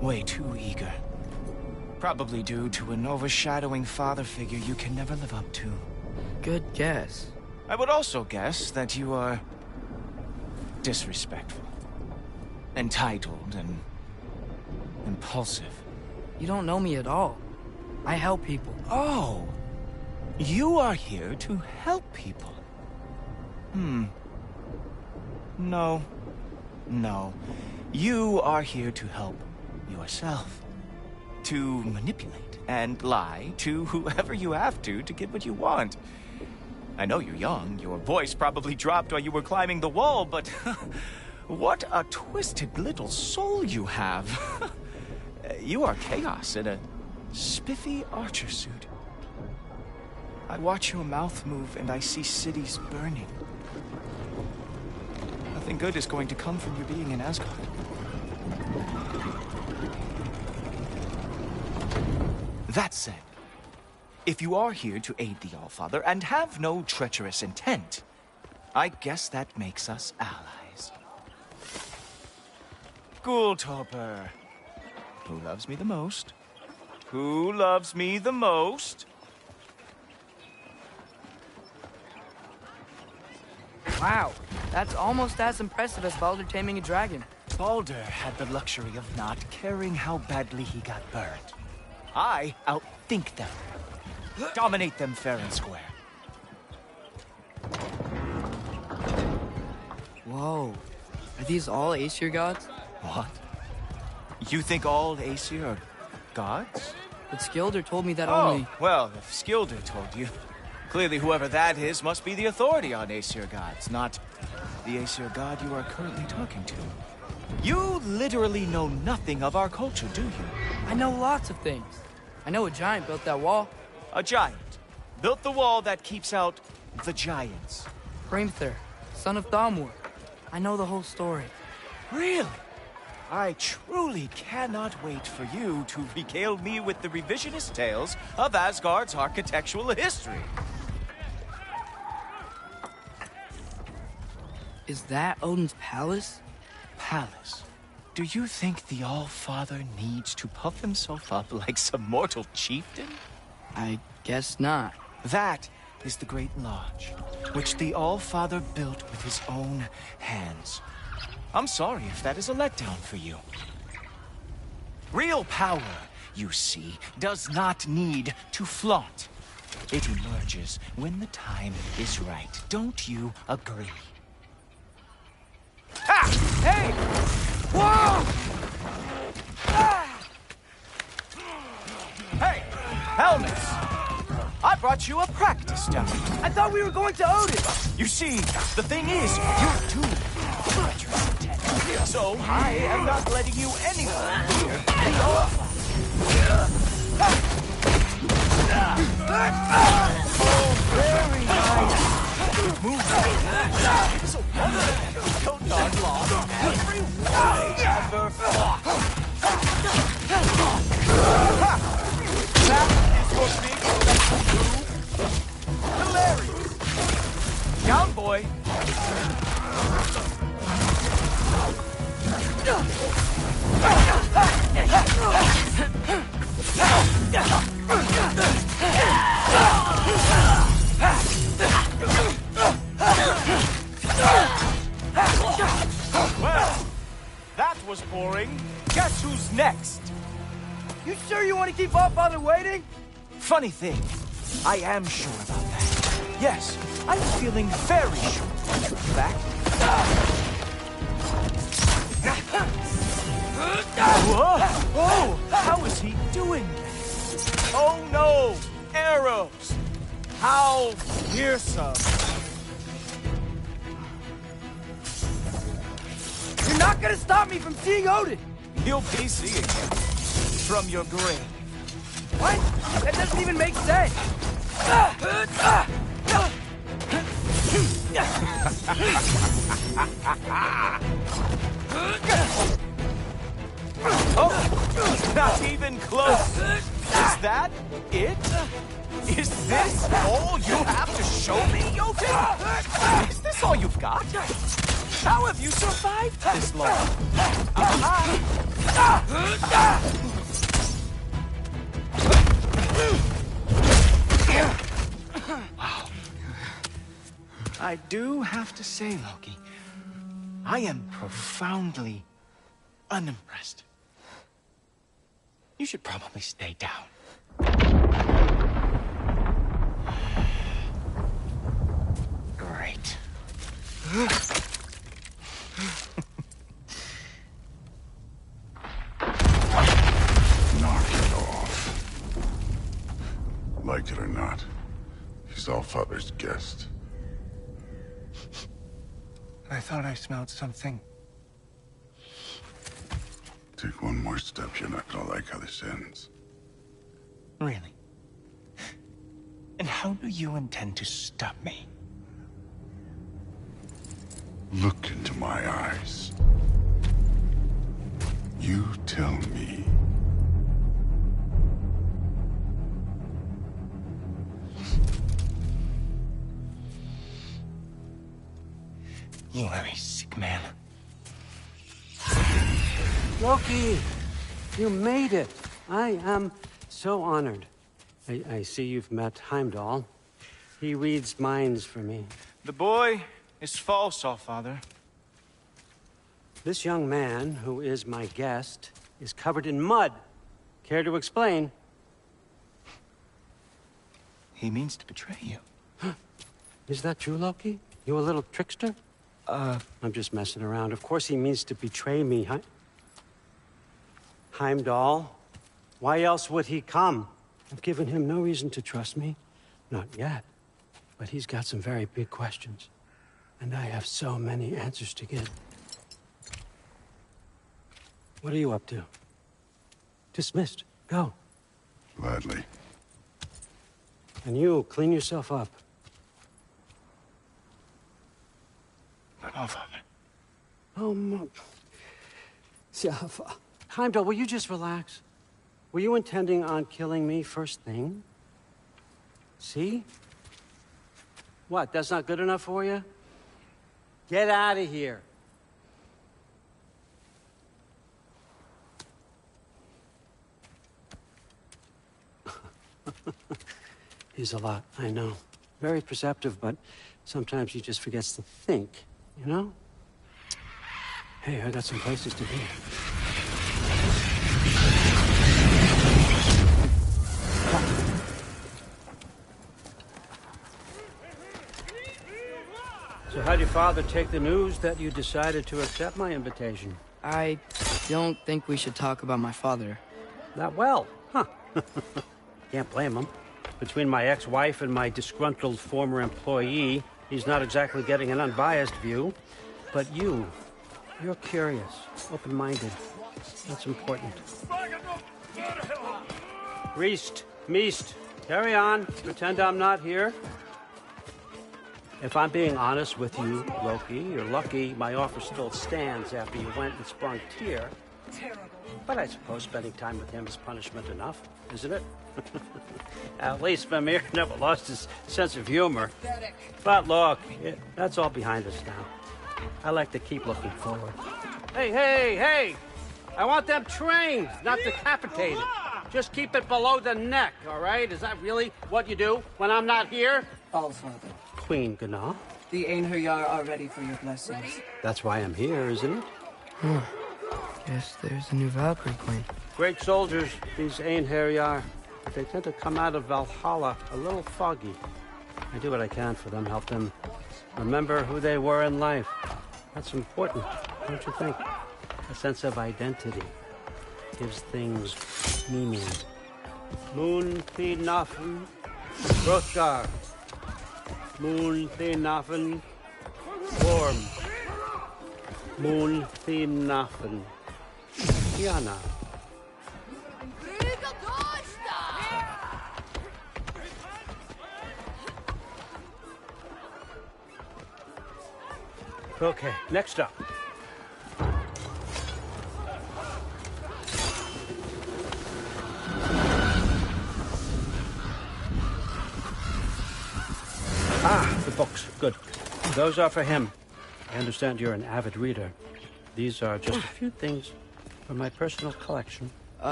Way too eager. Probably due to an overshadowing father figure you can never live up to. Good guess. I would also guess that you are disrespectful, entitled, and impulsive. You don't know me at all. I help people. Oh, you are here to help people. No. You are here to help yourself. To manipulate and lie to whoever you have to get what you want. I know you're young. Your voice probably dropped while you were climbing the wall, but what a twisted little soul you have. You are chaos in a spiffy archer suit. I watch your mouth move and I see cities burning. Nothing good is going to come from your being in Asgard. That said, if you are here to aid the Allfather and have no treacherous intent, I guess that makes us allies. Ghoultoper. Who loves me the most? Who loves me the most? Wow, that's almost as impressive as Baldur taming a dragon. Baldur had the luxury of not caring how badly he got burned. I outthink them. Dominate them fair and square. Whoa. Are these all Aesir gods? What? You think all Aesir are gods? But Skilder told me that Oh, only... well, if Skilder told you, clearly whoever that is must be the authority on Aesir gods, not the Aesir god you are currently talking to. You literally know nothing of our culture, do you? I know lots of things. I know a giant built that wall. A giant built the wall that keeps out the giants. Hrimthur, son of Thamur. I know the whole story. Really? I truly cannot wait for you to regale me with the revisionist tales of Asgard's architectural history. Is that Odin's palace? Palace? Do you think the All-Father needs to puff himself up like some mortal chieftain? I guess not. That is the Great Lodge, which the All-Father built with his own hands. I'm sorry if that is a letdown for you. Real power, you see, does not need to flaunt. It emerges when the time is right. Don't you agree? Ah! Hey! Whoa! Ah! Hey! Helmets! I brought you a practice dummy. I thought we were going to Odin! You see, the thing is, you're too treacherous and tender. So I am not letting you anywhere near the Oh, very nice. Move. So don't dodge long. Every way ever fought. That is your big special move. Hilarious. Down, boy. Well, that was boring. Guess who's next? You sure you want to keep All-Father waiting? Funny thing, I am sure about that. Yes, I'm feeling very sure. In fact... Whoa! Whoa! How is he doing that? Oh no! Arrows! How fearsome! You're not gonna stop me from seeing Odin! You'll be seeing him from your grave. What? That doesn't even make sense! Oh, not even close. Is that it? Is this all you have to show me, Jotun? Is this all you've got? How have you survived this long? Wow. I do have to say, Loki, I am profoundly unimpressed. You should probably stay down. Great. Knock it off. Like it or not, he's All-Father's guest. I thought I smelled something. Take one more step, you're not gonna like how this ends. Really? And how do you intend to stop me? Look into my eyes. You tell me. You are a sick man. Loki, you made it. I am so honored. I see you've met Heimdall. He reads minds for me. The boy is false, All-Father. This young man, who is my guest, is covered in mud. Care to explain? He means to betray you. Is that true, Loki? You a little trickster? I'm just messing around. Of course he means to betray me, Heimdall. Why else would he come? I've given him no reason to trust me. Not yet. But he's got some very big questions. And I have so many answers to give. What are you up to? Dismissed. Go. Gladly. And you, clean yourself up. But All-Father. Oh, Heimdall, will you just relax? Were you intending on killing me first thing? See? What, that's not good enough for you? Get out of here. He's a lot, I know. Very perceptive, but sometimes he just forgets to think, you know? Hey, I got some places to be. So how'd your father take the news that you decided to accept my invitation? I don't think we should talk about my father. That well, huh? Can't blame him. Between my ex-wife and my disgruntled former employee, he's not exactly getting an unbiased view. But you're curious, open-minded. That's important. Priest, Meest, carry on. Pretend I'm not here. If I'm being honest with you, Loki, you're lucky my offer still stands after you went and sprung Tyr. But I suppose spending time with him is punishment enough, isn't it? At least Mimir never lost his sense of humor. But look, that's all behind us now. I like to keep looking forward. Hey! I want them trained, not decapitated. Just keep it below the neck, all right? Is that really what you do when I'm not here? Allfather. Queen Gná. The Einherjar are ready for your blessings. That's why I'm here, isn't it? Guess there's a new Valkyrie Queen. Great soldiers, these Einherjar. But they tend to come out of Valhalla a little foggy. I do what I can for them, help them remember who they were in life. That's important, don't you think? A sense of identity gives things meaning. Moon Thinafen, Hrothgar. Moon Thinafen, Worm. Moon Thinafen, Kiana. Okay, next up. The books. Good. Those are for him. I understand you're an avid reader. These are just a few things from my personal collection.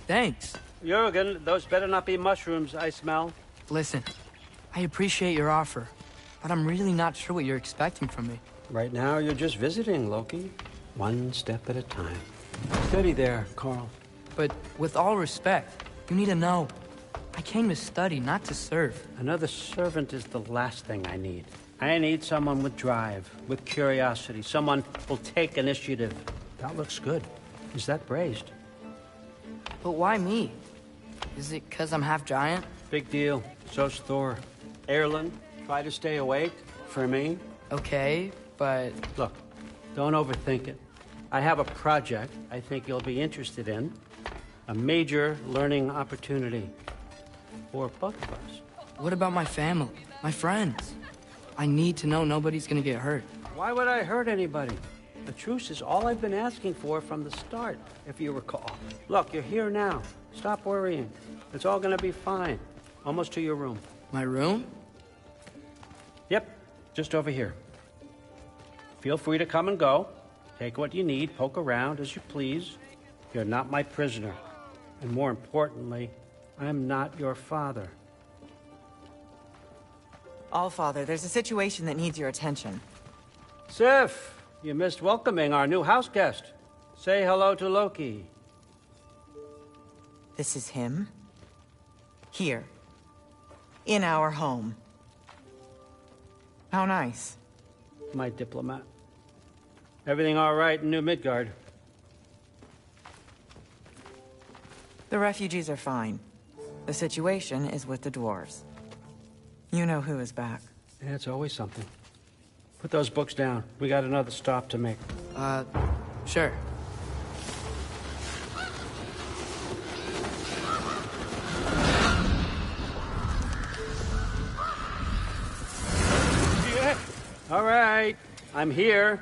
Thanks. Jurgen, those better not be mushrooms I smell. Listen, I appreciate your offer, but I'm really not sure what you're expecting from me. Right now, you're just visiting, Loki. One step at a time. Steady there, Carl. But with all respect, you need to know. I came to study, not to serve. Another servant is the last thing I need. I need someone with drive, with curiosity, someone who'll take initiative. That looks good. Is that braised? But why me? Is it 'cause I'm half giant? Big deal. So's Thor. Erlen, try to stay awake for me. Okay, but... Look, don't overthink it. I have a project I think you'll be interested in. A major learning opportunity. For both of us. What about my family? My friends? I need to know nobody's gonna get hurt. Why would I hurt anybody? A truce is all I've been asking for from the start, if you recall. Look, you're here now. Stop worrying. It's all gonna be fine. Almost to your room. My room? Yep, just over here. Feel free to come and go. Take what you need, poke around as you please. You're not my prisoner. And more importantly, I'm not your father. Allfather, there's a situation that needs your attention. Sif, you missed welcoming our new house guest. Say hello to Loki. This is him? Here. In our home. How nice. My diplomat. Everything all right in New Midgard? The refugees are fine. The situation is with the dwarves. You know who is back. Yeah, it's always something. Put those books down. We got another stop to make. Sure. Yeah. All right. I'm here.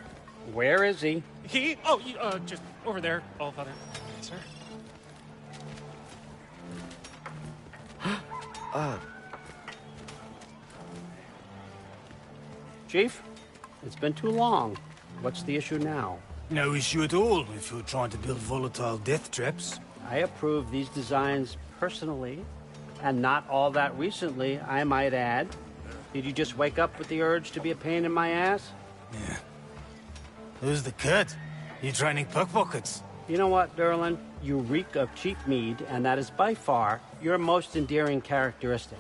Where is he? He? Oh, just over there, Allfather. Sir. Chief? It's been too long. What's the issue now? No issue at all if you're trying to build volatile death traps. I approve these designs personally, and not all that recently, I might add. Did you just wake up with the urge to be a pain in my ass? Yeah. Who's the cut? You training pickpockets? You know what, Derlin? You reek of cheap mead, and that is by far your most endearing characteristic.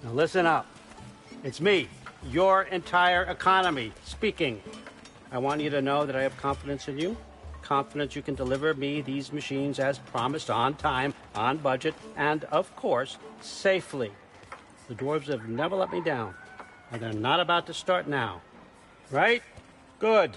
Now listen up. It's me, your entire economy, speaking. I want you to know that I have confidence in you. Confidence you can deliver me these machines as promised, on time, on budget, and, of course, safely. The dwarves have never let me down, and they're not about to start now. Right? Good.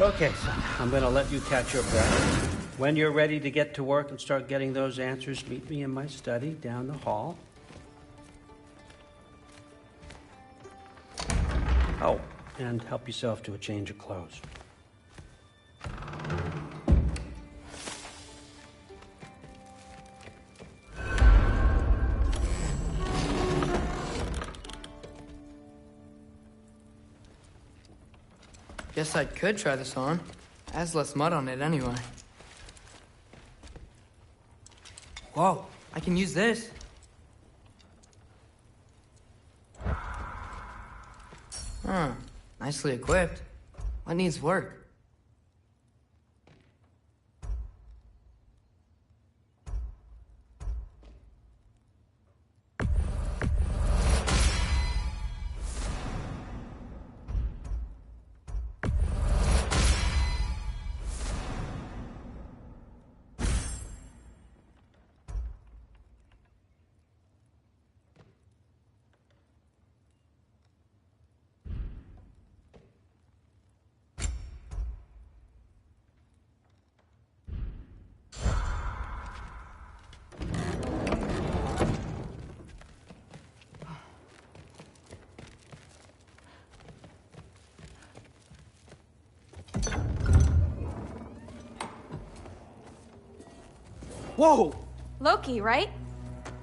Okay, son, I'm gonna let you catch your breath. When you're ready to get to work and start getting those answers, meet me in my study down the hall. Oh, and help yourself to a change of clothes. Guess I could try this on. Has less mud on it anyway. Whoa, I can use this. Huh, nicely equipped. What needs work? Whoa! Loki, right?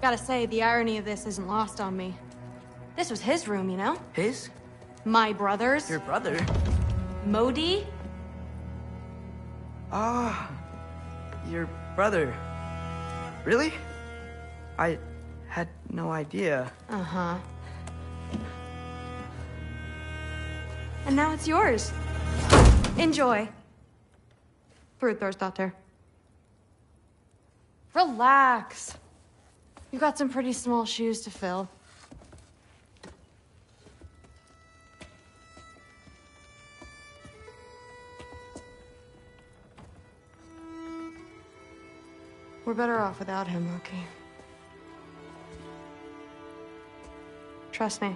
Gotta say, the irony of this isn't lost on me. This was his room, you know? His? My brother's. Your brother? Modi? Ah, your brother. Really? I had no idea. Uh-huh. And now it's yours. Enjoy. Brudthor's Relax. You've got some pretty small shoes to fill. We're better off without him, Loki. Trust me.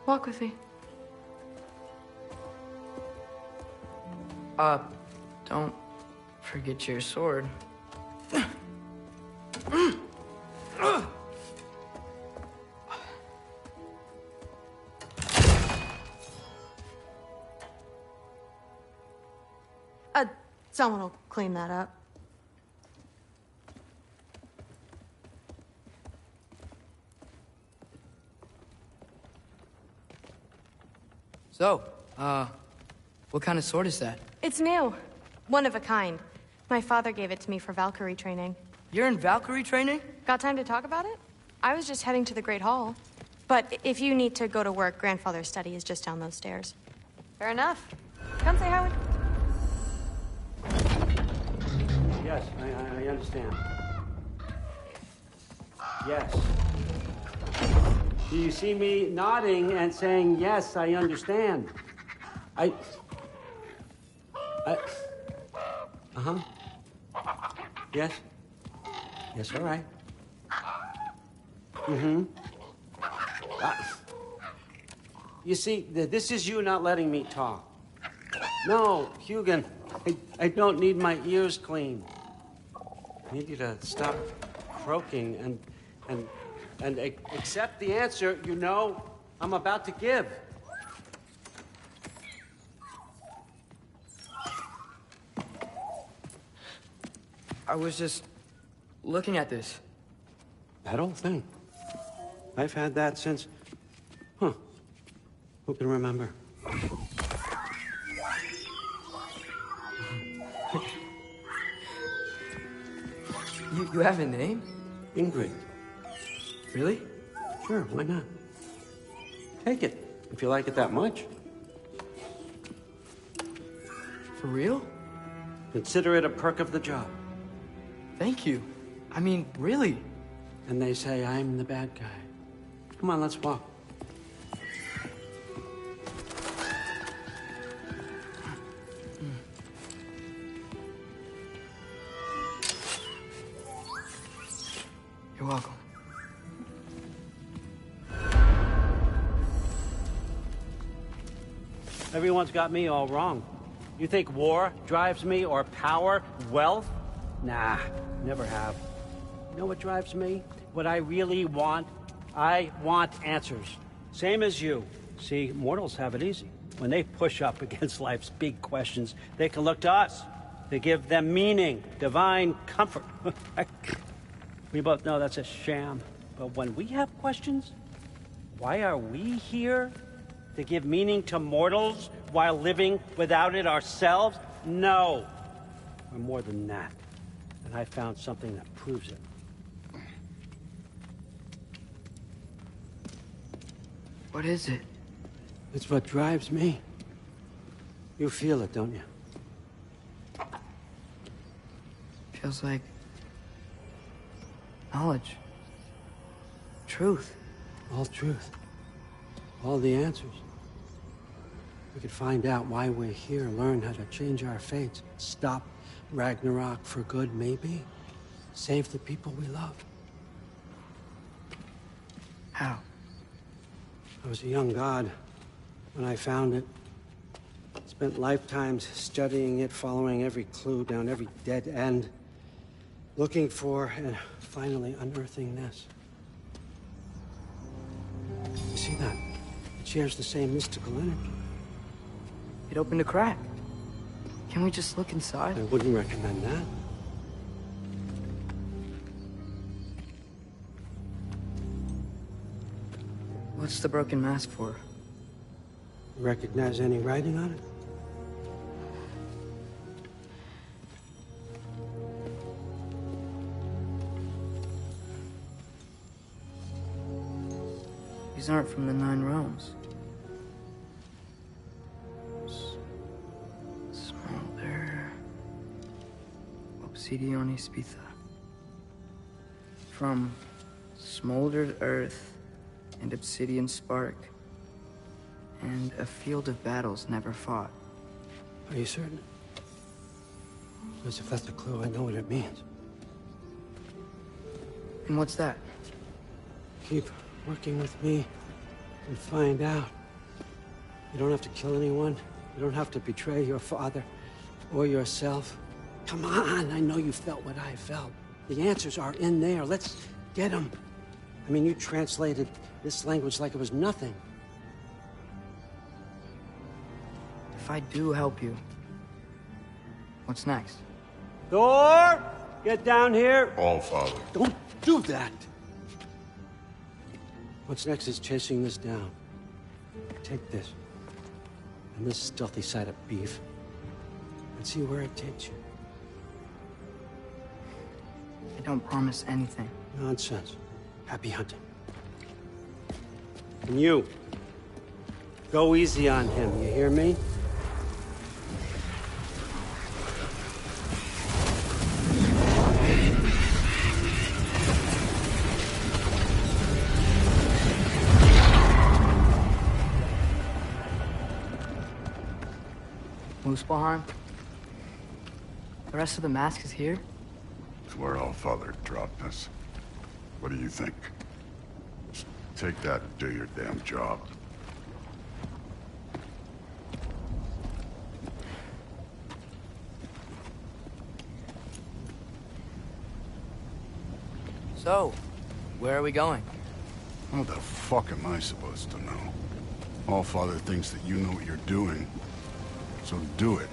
Walk with me. Don't forget your sword. Someone will clean that up. So, what kind of sword is that? It's new. One of a kind. My father gave it to me for Valkyrie training. You're in Valkyrie training? Got time to talk about it? I was just heading to the Great Hall. But if you need to go to work, Grandfather's study is just down those stairs. Fair enough. Come say hi. Yes, I understand. Yes. Do you see me nodding and saying, yes, I understand? Uh-huh. Yes. Yes, all right. Mm-hmm. You see, this is you not letting me talk. No, Hugin, I don't need my ears cleaned. need you to stop croaking and accept the answer you know I'm about to give. I was just looking at this. That old thing. I've had that since... Huh. Who can remember? You have a name? Ingrid. Really? Sure, why not? Take it, if you like it that much. For real? Consider it a perk of the job. Thank you. I mean, really. And they say I'm the bad guy. Come on, let's walk. You're welcome. Everyone's got me all wrong. You think war drives me, or power, wealth? Nah, never have. You know what drives me? What I really want? I want answers. Same as you. See, mortals have it easy. When they push up against life's big questions, they can look to us to give them meaning, divine comfort. We both know that's a sham. But when we have questions, why are we here? To give meaning to mortals while living without it ourselves? No. We're more than that. And I found something that proves it. What is it? It's what drives me. You feel it, don't you? Feels like knowledge. Truth. All truth. All the answers. We could find out why we're here, learn how to change our fates, stop Ragnarok for good, maybe. Save the people we love. How? I was a young god when I found it. Spent lifetimes studying it, following every clue down every dead end, looking for and finally unearthing this. You see that? It shares the same mystical energy. It opened a crack. Can we just look inside? I wouldn't recommend that. What's the broken mask for? Recognize any writing on it? These aren't from the Nine Realms. Smolder. Obsidione Spitha. From smoldered earth and obsidian spark, and a field of battles never fought. Are you certain? Because if that's a clue, I know what it means. And what's that? Keep working with me and find out. You don't have to kill anyone. You don't have to betray your father or yourself. Come on, I know you felt what I felt. The answers are in there. Let's get them. I mean, you translated this language like it was nothing. If I do help you, what's next? Thor! Get down here! All Father. Don't do that! What's next is chasing this down. Take this. And this stealthy side of beef. And see where it takes you. I don't promise anything. Nonsense. Happy hunting. And you, go easy on him, you hear me? Muspelheim? The rest of the mask is here? It's where All Father dropped us. What do you think? Just take that and do your damn job. So, where are we going? How the fuck am I supposed to know? Allfather thinks that you know what you're doing, so do it.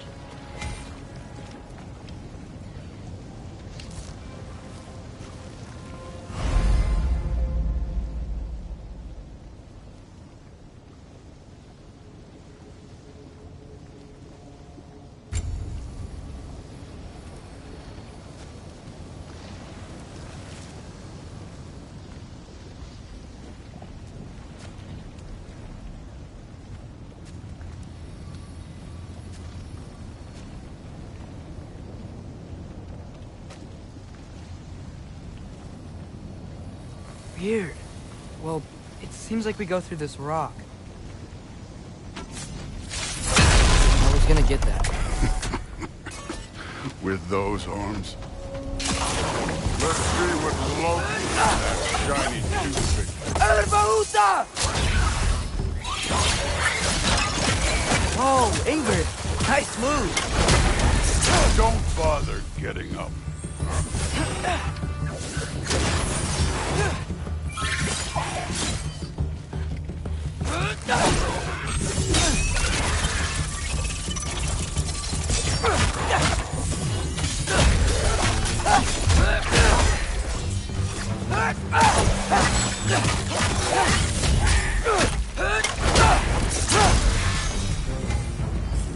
Weird. Well, it seems like we go through this rock. I was gonna get that. With those arms? Let's see what Loki that shiny toothpick. Oh, Ingrid! Nice move! Don't bother getting up.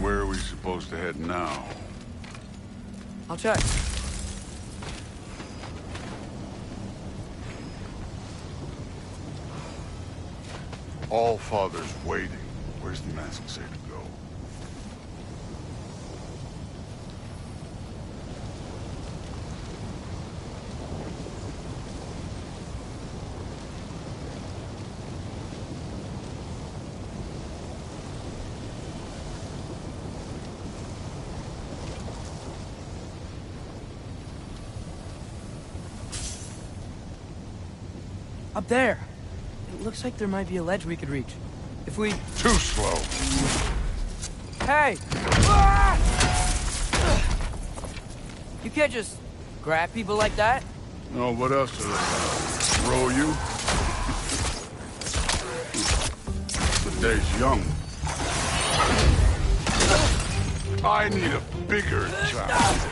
Where are we supposed to head now? I'll check. Allfather's waiting. Where's the mask say to go? Up there! It looks like there might be a ledge we could reach. If we... Too slow! Hey! Ah! You can't just grab people like that. No, what else do they throw you? The day's young. I need a bigger challenge.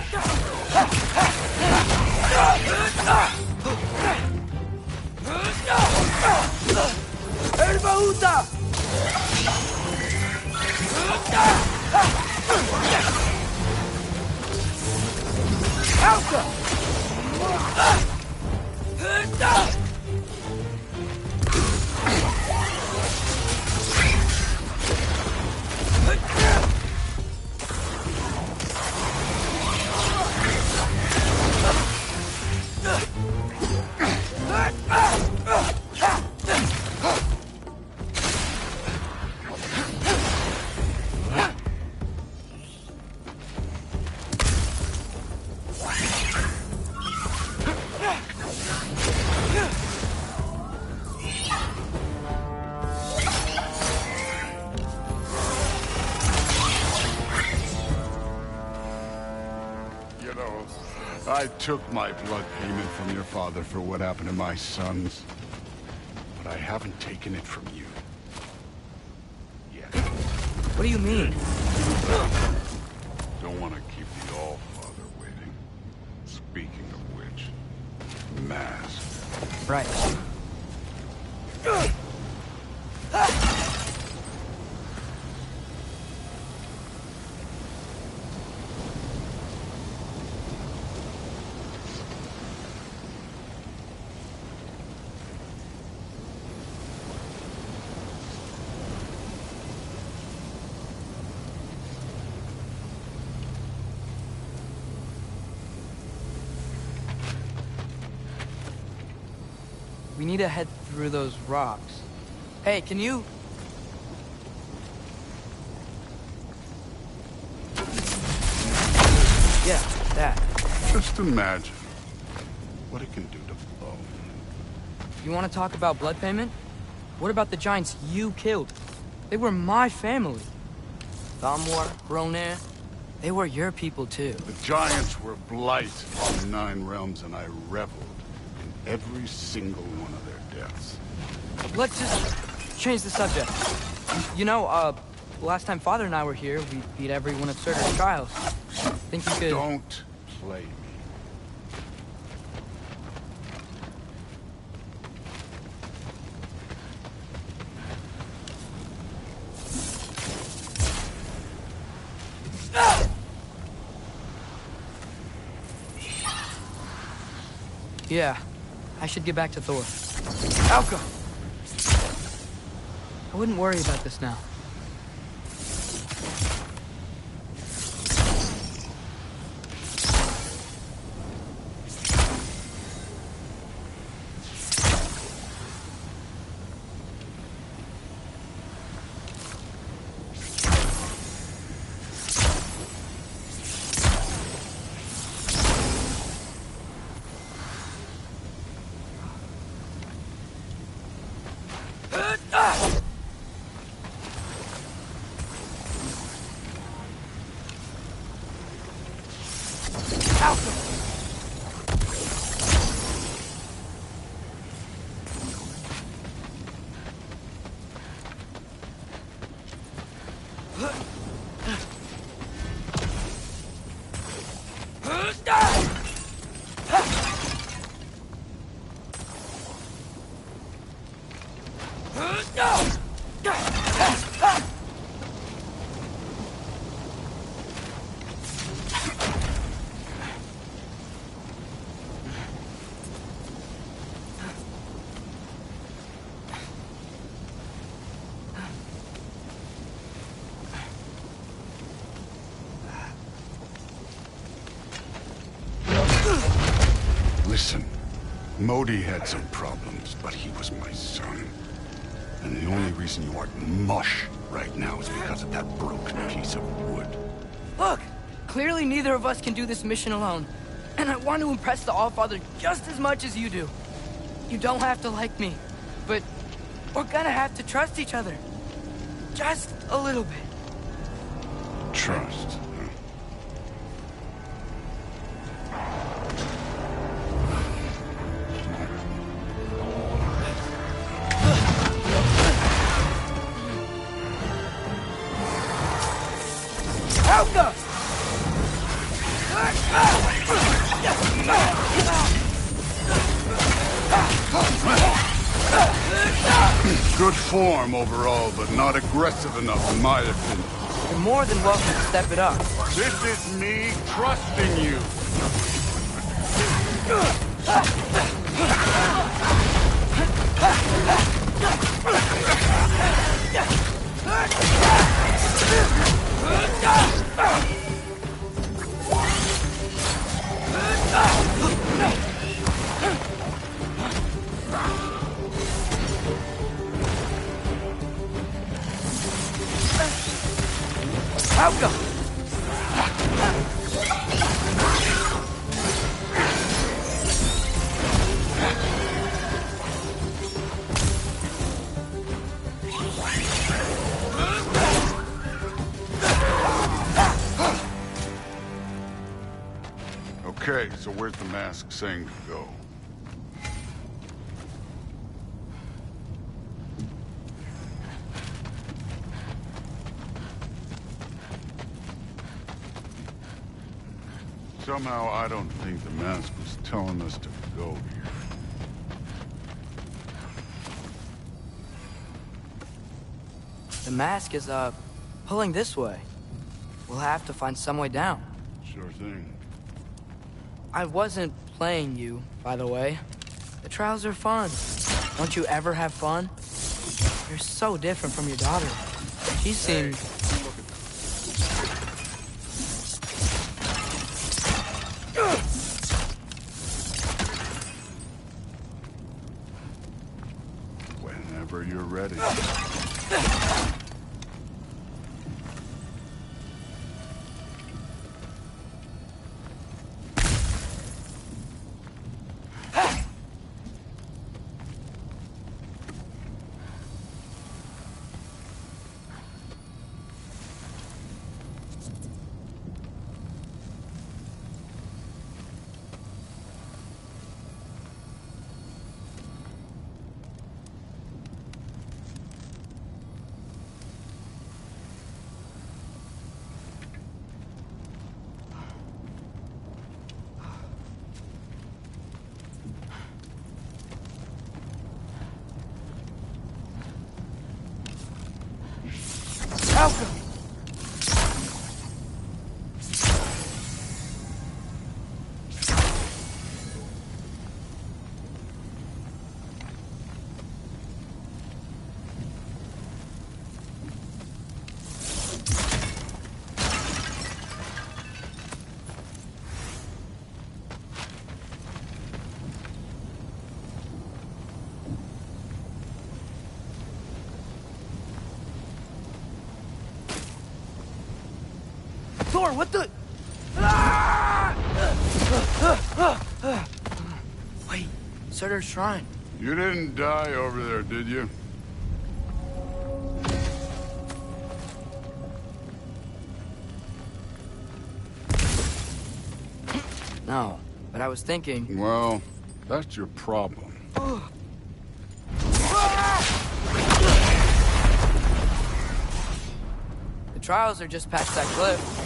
I took my blood payment from your father for what happened to my sons. But I haven't taken it from you. Yet. What do you mean? Don't want to keep the Allfather waiting. Speaking of which, mask. Right. We need to head through those rocks. Hey, can you... Yeah, that. Just imagine what it can do to bone. You want to talk about blood payment? What about the giants you killed? They were my family. Thamor, Ronair, they were your people too. The giants were blight on the Nine Realms, and I reveled in every single one of their deaths. Let's just change the subject. You know, last time Father and I were here, we beat every one of Surtur's trials. Think you could... Don't play me. Yeah, I should get back to Thor. Alka! I wouldn't worry about this now. Listen, Modi had some problems, but he was my son. And the only reason you aren't mush right now is because of that broken piece of wood. Look! Clearly neither of us can do this mission alone. And I want to impress the Allfather just as much as you do. You don't have to like me, but we're gonna have to trust each other. Just a little bit. Trust. Good form overall, but not aggressive enough in my opinion. You're more than welcome to step it up. This is me trusting you. Alka! Okay, so where's the mask saying to go? Somehow, I don't think the mask was telling us to go here. The mask is, pulling this way. We'll have to find some way down. Sure thing. I wasn't playing you, by the way. The trials are fun. Don't you ever have fun? You're so different from your daughter. She seemed... Whenever you're ready. Thor, what the? Wait, Surtur's shrine. You didn't die over there, did you? No, but I was thinking... Well, that's your problem. The trials are just past that cliff.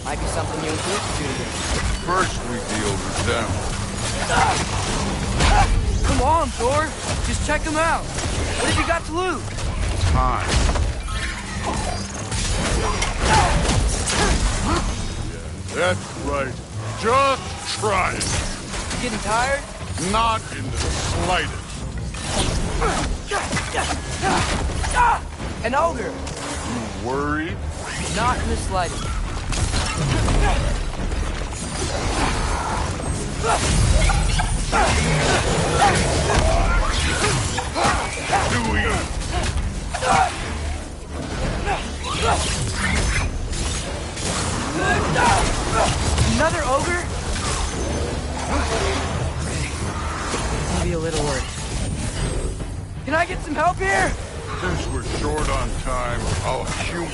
Might be something you and Cliff could do together. First we deal with them. Come on, Thor! Just check them out! What have you got to lose? Time. Yeah, that's right. Just try it. You getting tired? Not in the slightest. An ogre! You worried? Not in the slightest. Too easy. Another ogre? Maybe a little worried. Can I get some help here? Since we're short on time, I'll humor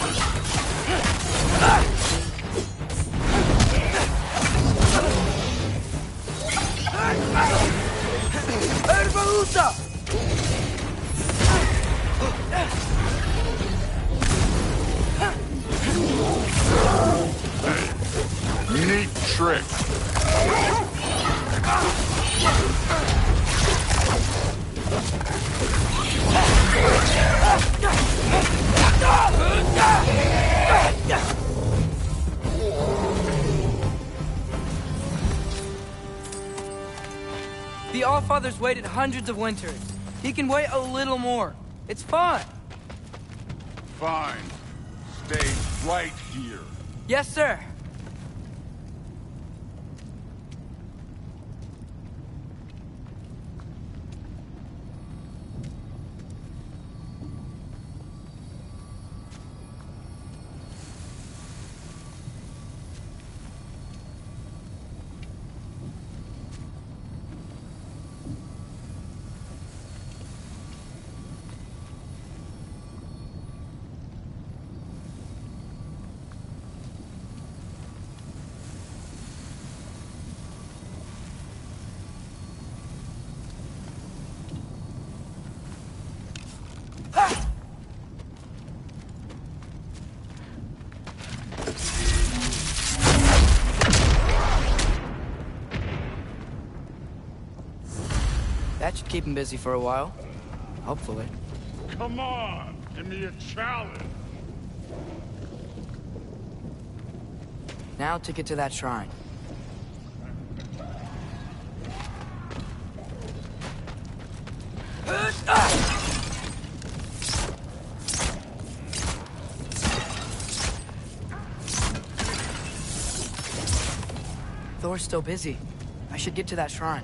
Neat trick. The Allfather's waited hundreds of winters. He can wait a little more. It's fun. Fine. Stay right here. Yes, sir. That should keep him busy for a while. Hopefully. Come on, give me a challenge. Now to get to that shrine. Thor's still busy. I should get to that shrine.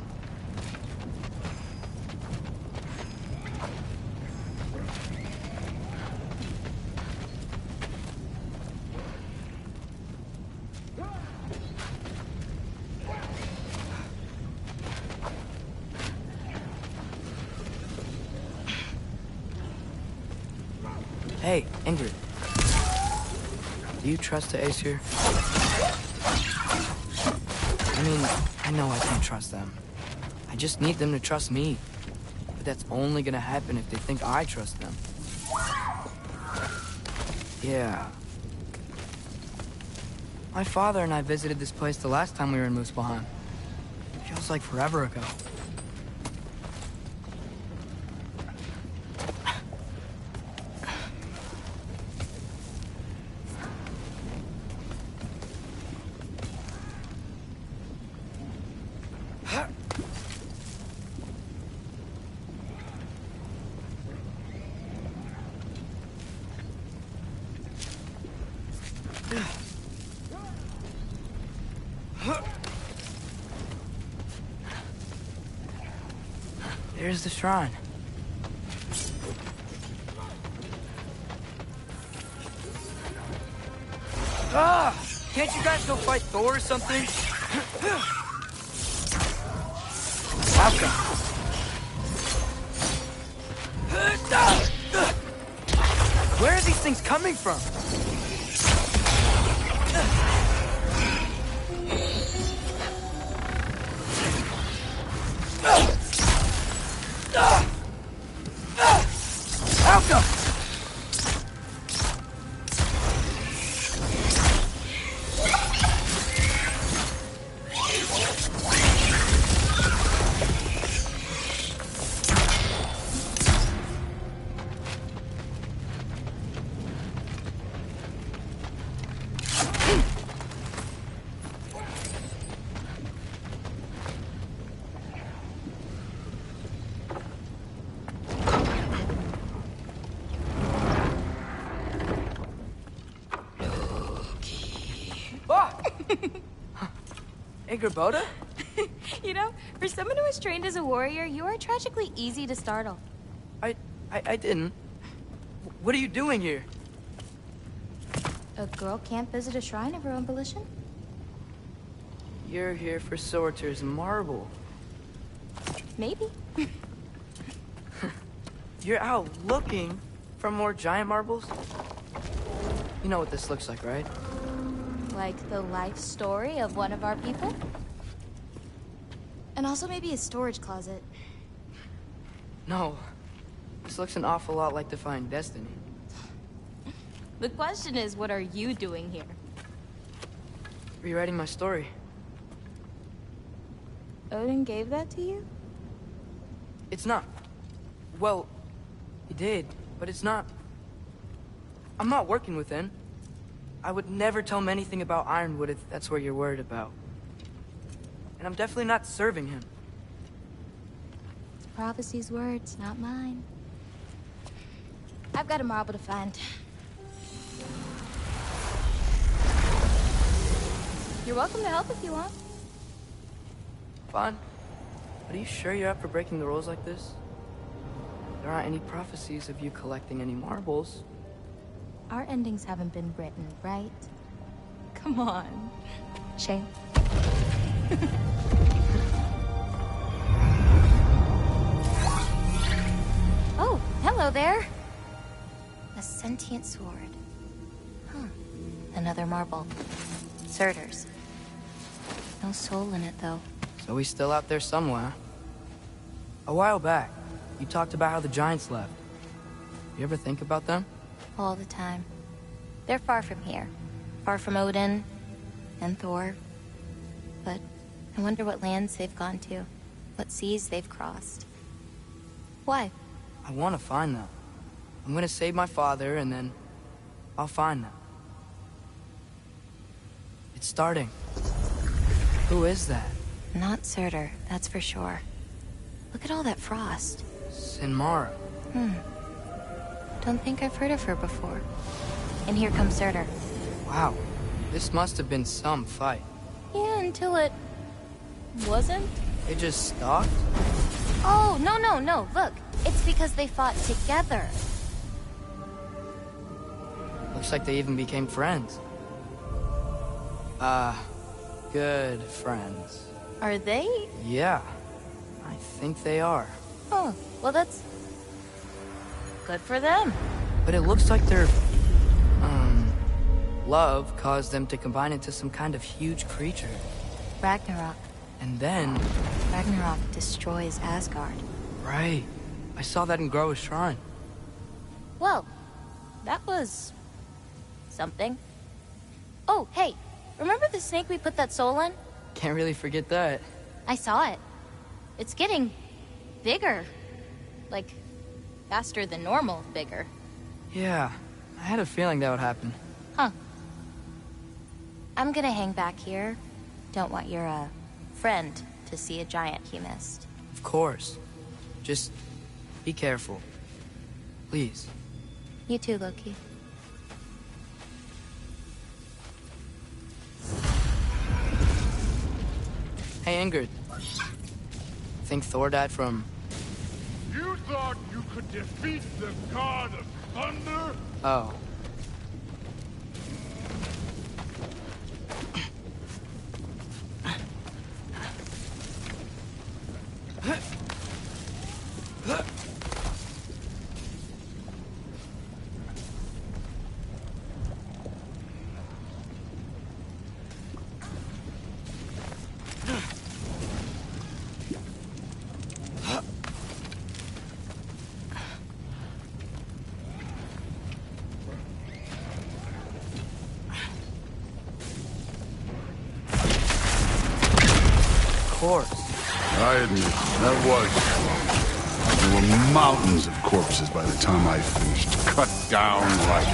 Hey, Ingrid. Do you trust the Aesir? I mean, I know I can't trust them. I just need them to trust me. But that's only gonna happen if they think I trust them. Yeah. My father and I visited this place the last time we were in Muspelheim. Feels like forever ago. There's the shrine. Ah! Can't you guys go fight Thor or something? Falcon. Where are these things coming from? Falcon! Boda? You know, for someone who was trained as a warrior, you are tragically easy to startle. I didn't. What are you doing here? A girl can't visit a shrine of her own volition? You're here for Sorter's marble. Maybe. You're out looking for more giant marbles? You know what this looks like, right? Like the life story of one of our people? And also maybe a storage closet. No. This looks an awful lot like Defying Destiny. The question is, what are you doing here? Rewriting my story. Odin gave that to you? It's not. Well, he did, but it's not. I'm not working with him. I would never tell him anything about Ironwood if that's what you're worried about. And I'm definitely not serving him. It's prophecy's words, not mine. I've got a marble to find. You're welcome to help if you want. Fine. But are you sure you're up for breaking the rules like this? There aren't any prophecies of you collecting any marbles. Our endings haven't been written, right? Come on. Shane. Oh, hello there. A sentient sword. Huh. Another marble. Surtur's. No soul in it, though. So he's still out there somewhere. A while back, you talked about how the Giants left. You ever think about them? All the time. They're far from here. Far from Odin and Thor. But I wonder what lands they've gone to. What seas they've crossed. Why? I want to find them. I'm gonna save my father, and then I'll find them. It's starting. Who is that? Not Surtur, that's for sure. Look at all that frost. Sinmara. Don't think I've heard of her before. And here comes Surtur. Wow. This must have been some fight. Yeah, until it... wasn't? They just stopped? Oh, no. Look, it's because they fought together. Looks like they even became friends. Good friends. Are they? Yeah, I think they are. Oh, well that's... good for them. But it looks like their... love caused them to combine into some kind of huge creature. Ragnarok. And then... Ragnarok destroys Asgard. Right. I saw that in Groa's shrine. Well, that was... something. Oh, hey, remember the snake we put that soul in? Can't really forget that. I saw it. It's getting... bigger. Like, faster than normal bigger. Yeah, I had a feeling that would happen. Huh. I'm gonna hang back here. Don't want your, friend to see a giant he missed. Of course. Just be careful. Please. You too, Loki. Hey, Ingrid. Think Thor died from... You thought you could defeat the god of thunder? Oh. I admit, that was strong. There were mountains of corpses by the time I finished, cut down like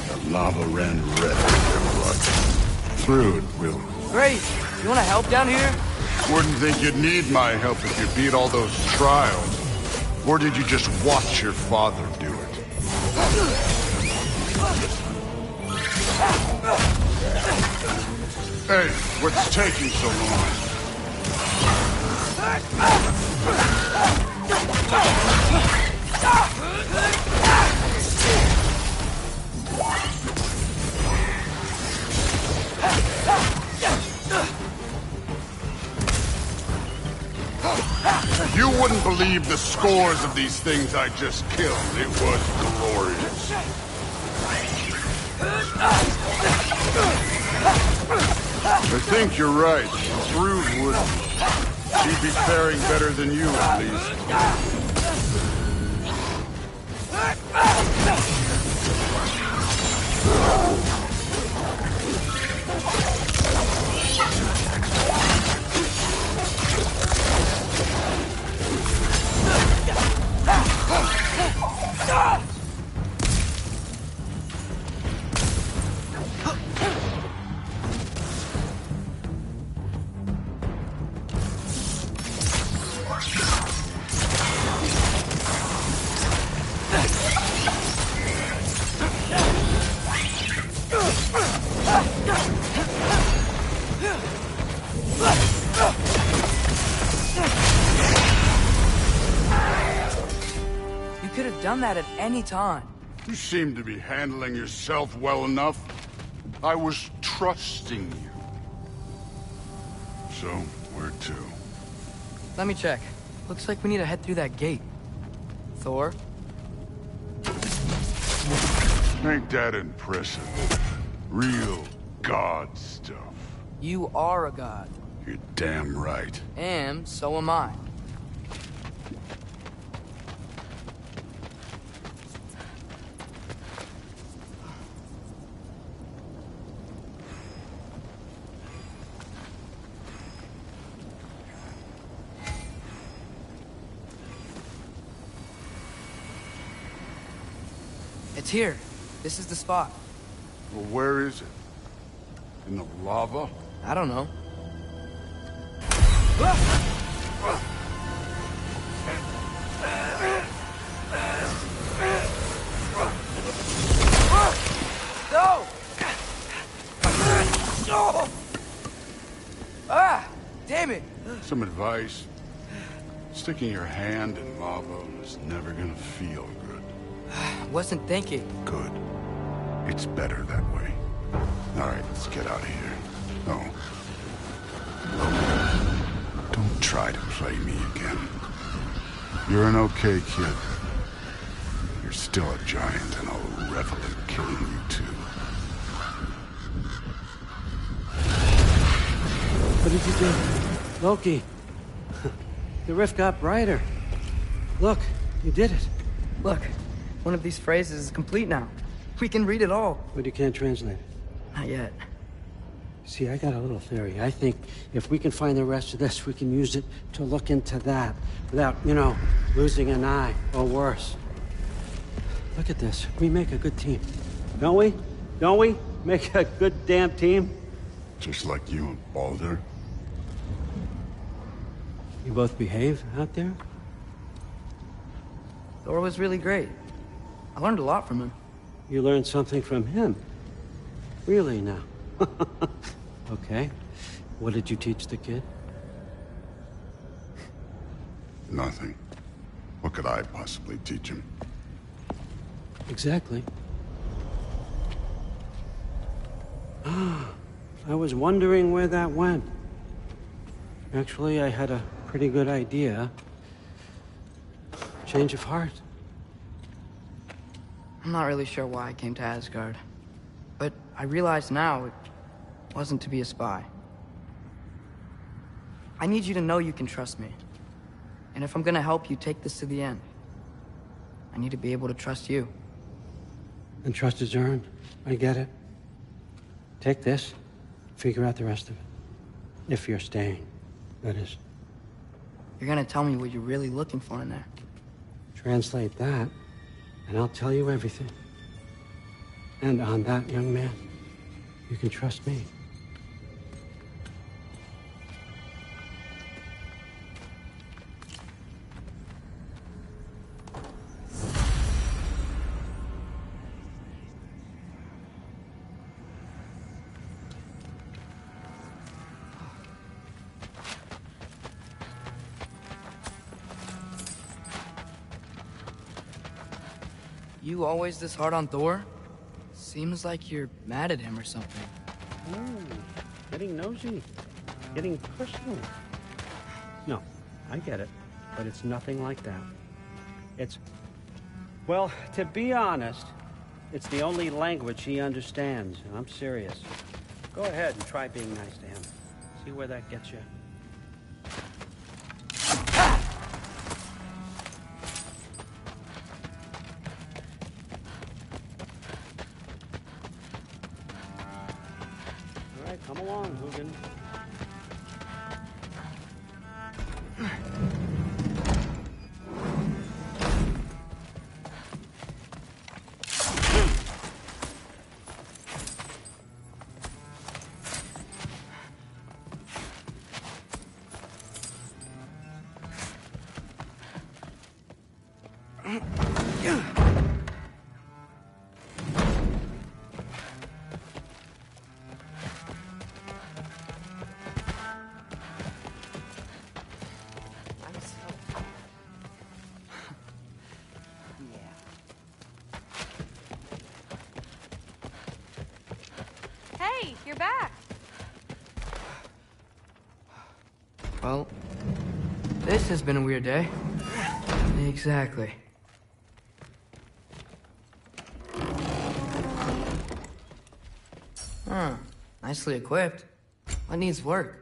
the lava ran red with their blood. Through it, Will. Great! You wanna help down here? Wouldn't think you'd need my help if you beat all those trials. Or did you just watch your father do it? Hey, what's taking so long? You wouldn't believe the scores of these things I just killed. It was glorious. I think you're right. Through would... She'd be faring better than you, at least. That at any time. You seem to be handling yourself well enough. I was trusting you. So, where to? Let me check. Looks like we need to head through that gate. Thor? Ain't that impressive? Real god stuff. You are a god. You're damn right. And so am I. It's here. This is the spot. Well, where is it? In the lava? I don't know. No! Ah! Damn it! Some advice. Sticking your hand in lava is never gonna feel good. Wasn't thinking. Good. It's better that way. All right, let's get out of here. Oh. Don't try to play me again. You're an okay kid. You're still a giant, and I'll revel in killing you too. What did you do? Loki. The rift got brighter. Look, you did it. Look, one of these phrases is complete now. We can read it all. But you can't translate it. Not yet. See, I got a little theory. I think if we can find the rest of this, we can use it to look into that without, you know, losing an eye or worse. Look at this. We make a good team. Don't we? Don't we? Make a good damn team? Just like you and Baldur. You both behave out there? Thor was really great. I learned a lot from him. You learned something from him? Really now? Okay. What did you teach the kid? Nothing. What could I possibly teach him? Exactly. I was wondering where that went. Actually, I had a pretty good idea. Change of heart. I'm not really sure why I came to Asgard. But I realize now it wasn't to be a spy. I need you to know you can trust me. And if I'm gonna help you take this to the end, I need to be able to trust you. And trust is earned. I get it. Take this, figure out the rest of it. If you're staying, that is. You're gonna tell me what you're really looking for in there. Translate that, and I'll tell you everything. And on that, young man, you can trust me. You always this hard on Thor? Seems like you're mad at him or something. Ooh, getting nosy. Getting personal. No, I get it. But it's nothing like that. It's... Well, to be honest, it's the only language he understands. And I'm serious. Go ahead and try being nice to him. See where that gets you. Come along, Hugin. Hey, you're back. Well, this has been a weird day. Exactly. Huh. Nicely equipped. What needs work?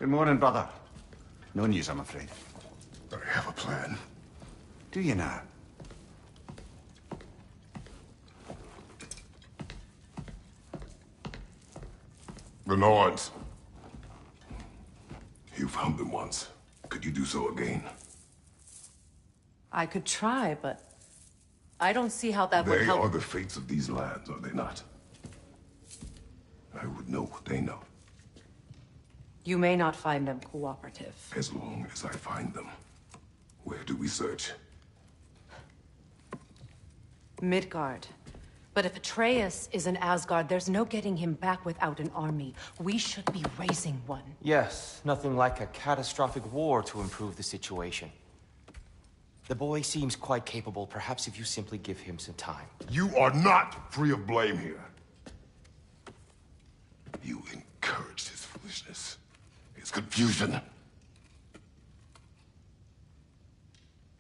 Good morning, brother. No news, I'm afraid. I have a plan. Do you now? The Norns. You found them once. Could you do so again? I could try, but I don't see how that would They help. are the fates of these lands, are they not? I would know what they know. You may not find them cooperative. As long as I find them. Where do we search? Midgard. But if Atreus is in Asgard, there's no getting him back without an army. We should be raising one. Yes, nothing like a catastrophic war to improve the situation. The boy seems quite capable. Perhaps if you simply give him some time. You are not free of blame here. You encouraged his foolishness, his confusion.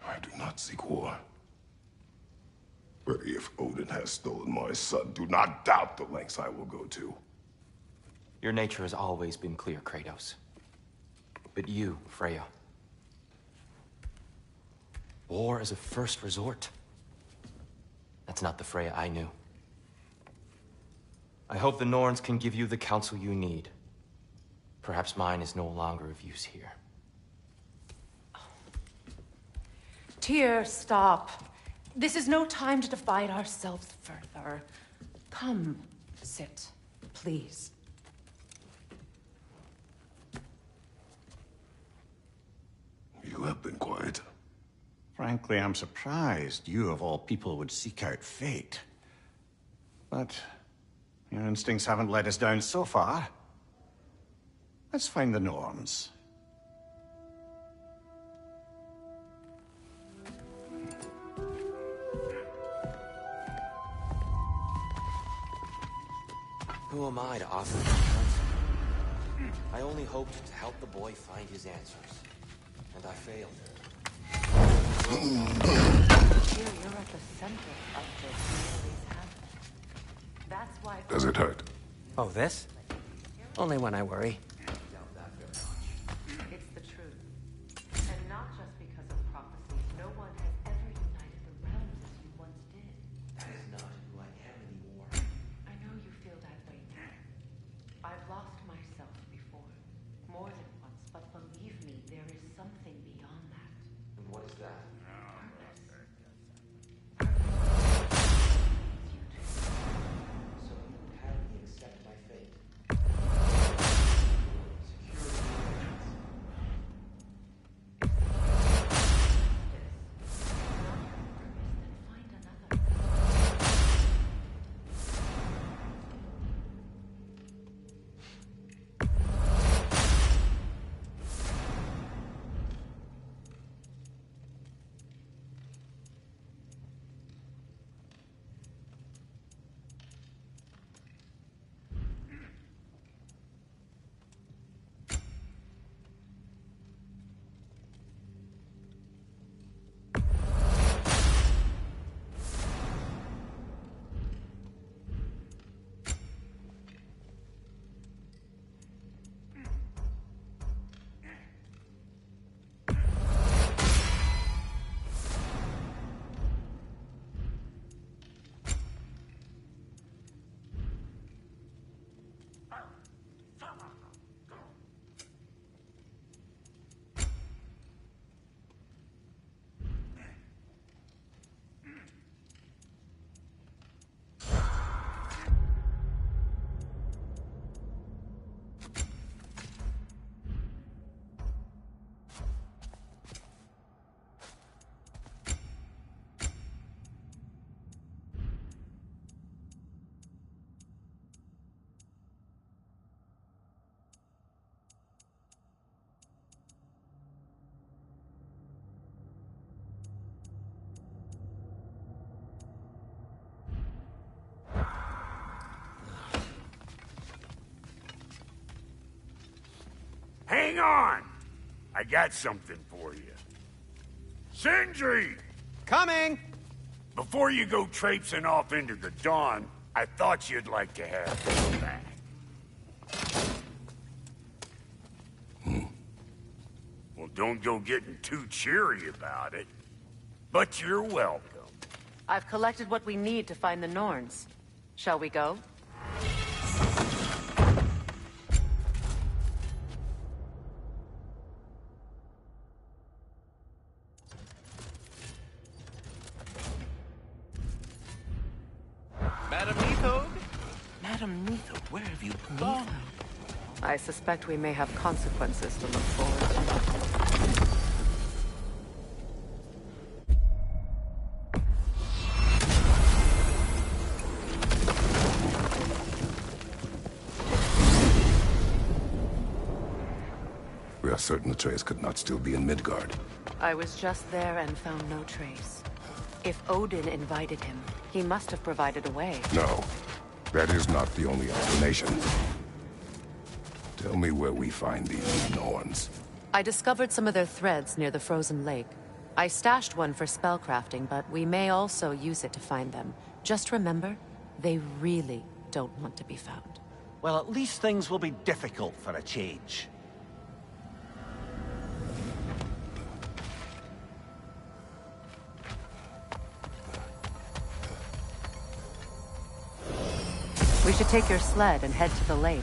I do not seek war. But if Odin has stolen my son, do not doubt the lengths I will go to. Your nature has always been clear, Kratos. But you, Freya. War as a first resort. That's not the Freya I knew. I hope the Norns can give you the counsel you need. Perhaps mine is no longer of use here. Tyr, stop. This is no time to divide ourselves further. Come, sit, please. You have been quiet. Frankly, I'm surprised you, of all people, would seek out fate. But your instincts haven't let us down so far. Let's find the Norns. Who am I to offer you counsel? I only hoped to help the boy find his answers. And I failed. Tyr, you're at the center of this always happening. That's why... Does it hurt? Oh, this? Only when I worry. It's the truth. And not just because of prophecies. No one has ever united the realms as you once did. That is not who I am anymore. I know you feel that way now. I've lost myself before. More than once, but believe me, there is something beyond that. And what is that? So you would have me accept my fate. Hang on! I got something for you. Sindri! Coming! Before you go traipsing off into the dawn, I thought you'd like to have this back. don't go getting too cheery about it. But you're welcome. I've collected what we need to find the Norns. Shall we go? Madam Neathode? Madam Neathode, where have you gone? I suspect we may have consequences to look forward to. We are certain Atreus could not still be in Midgard. I was just there and found no trace. If Odin invited him, he must have provided a way. No, that is not the only explanation. Tell me where we find these Norns. I discovered some of their threads near the frozen lake. I stashed one for spellcrafting, but we may also use it to find them. Just remember, they really don't want to be found. Well, at least things will be difficult for a change. We should take your sled and head to the lake.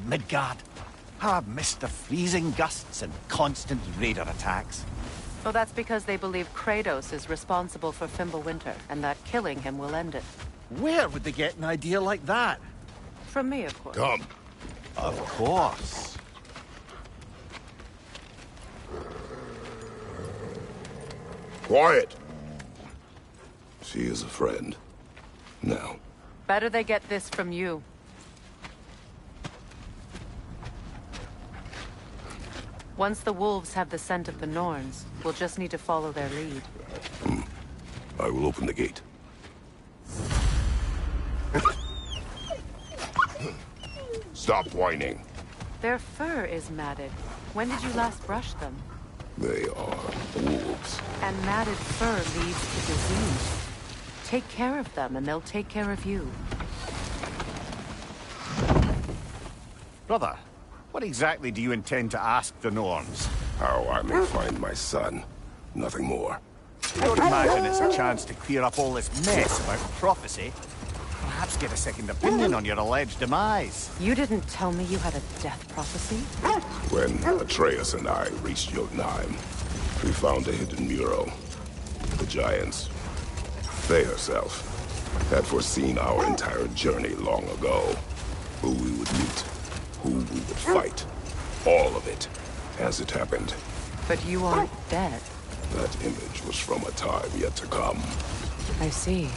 Midgard. How I've missed the freezing gusts and constant raider attacks. Well, that's because they believe Kratos is responsible for Fimbulwinter, and that killing him will end it. Where would they get an idea like that? From me, of course. Come. Of course. Quiet! She is a friend. Now. Better they get this from you. Once the wolves have the scent of the Norns, we'll just need to follow their lead. I will open the gate. Stop whining. Their fur is matted. When did you last brush them? They are wolves. And matted fur leads to disease. Take care of them, and they'll take care of you. Brother, what exactly do you intend to ask the Norns? How I may find my son. Nothing more. I would imagine it's a chance to clear up all this mess about prophecy. Perhaps get a second opinion on your alleged demise. You didn't tell me you had a death prophecy? When Atreus and I reached Jotunheim, we found a hidden mural. The Giants, they herself, had foreseen our entire journey long ago. Who we would meet, who we would fight. All of it, as it happened. But you aren't dead. That image was from a time yet to come. I see.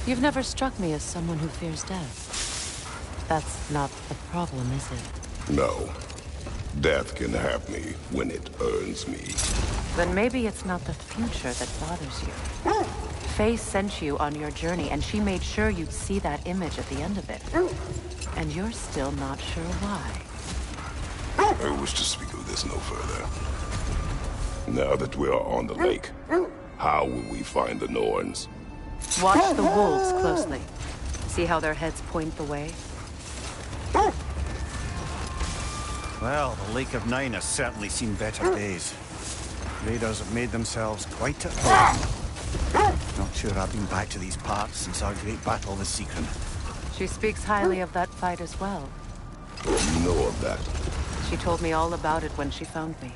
You've never struck me as someone who fears death. That's not the problem, is it? No. Death can have me when it earns me. Then maybe it's not the future that bothers you. Faye sent you on your journey, and she made sure you'd see that image at the end of it. And you're still not sure why. I wish to speak of this no further. Now that we are on the lake, how will we find the Norns? Watch the wolves closely. See how their heads point the way? Well, the Lake of Nine has certainly seen better days. Raiders have made themselves quite at home. Not sure I've been back to these parts since our great battle with Seacron. She speaks highly of that fight as well. What do you know of that? She told me all about it when she found me.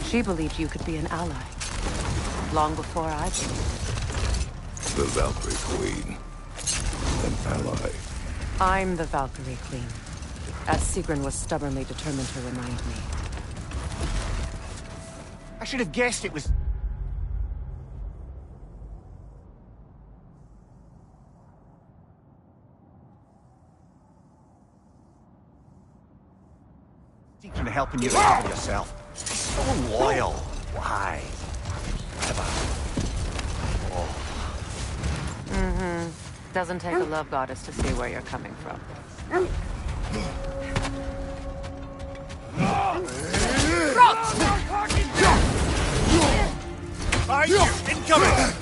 She believed you could be an ally. Long before I believed it. The Valkyrie Queen. An ally. I'm the Valkyrie Queen. As Sigrun was stubbornly determined to remind me. I should have guessed it was... Seacron helping you out of yourself. So loyal. Why? Never. Oh. Mm-hmm. Doesn't take a love goddess to see where you're coming from. Are you incoming?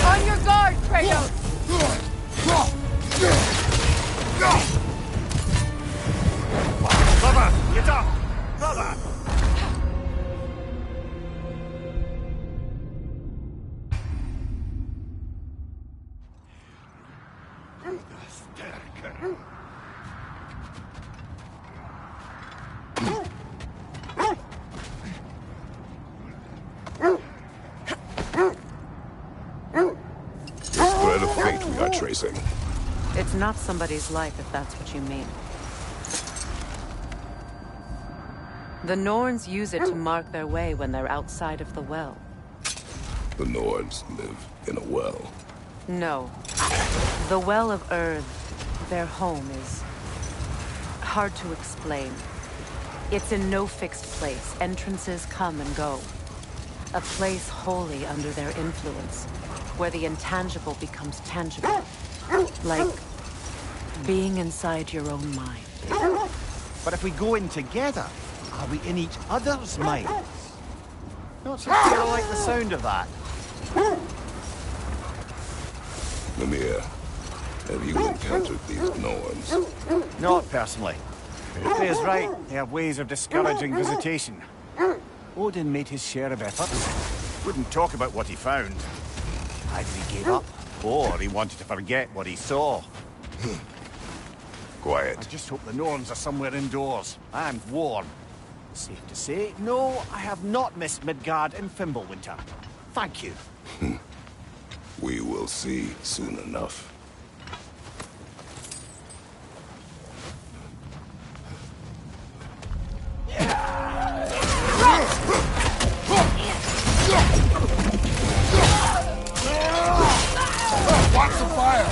On your guard, Kratos! Brother, get up! Brother! Thread of fate we are tracing. It's not somebody's life, if that's what you mean. The Norns use it to mark their way when they're outside of the well. The Nords live in a well. No. The Well of Earth, their home, is hard to explain. It's in no fixed place. Entrances come and go. A place wholly under their influence, where the intangible becomes tangible. Like being inside your own mind. But if we go in together, are we in each other's minds? Not so sure I like the sound of that. Mimir, have you encountered these Norns? Not personally. Freya's right. They have ways of discouraging visitation. Odin made his share of efforts. Wouldn't talk about what he found. Either he gave up, or he wanted to forget what he saw. Quiet. I just hope the Norns are somewhere indoors, and warm. Safe to say, no, I have not missed Midgard in Fimbulwinter. Thank you. We will see soon enough. Watch the fire!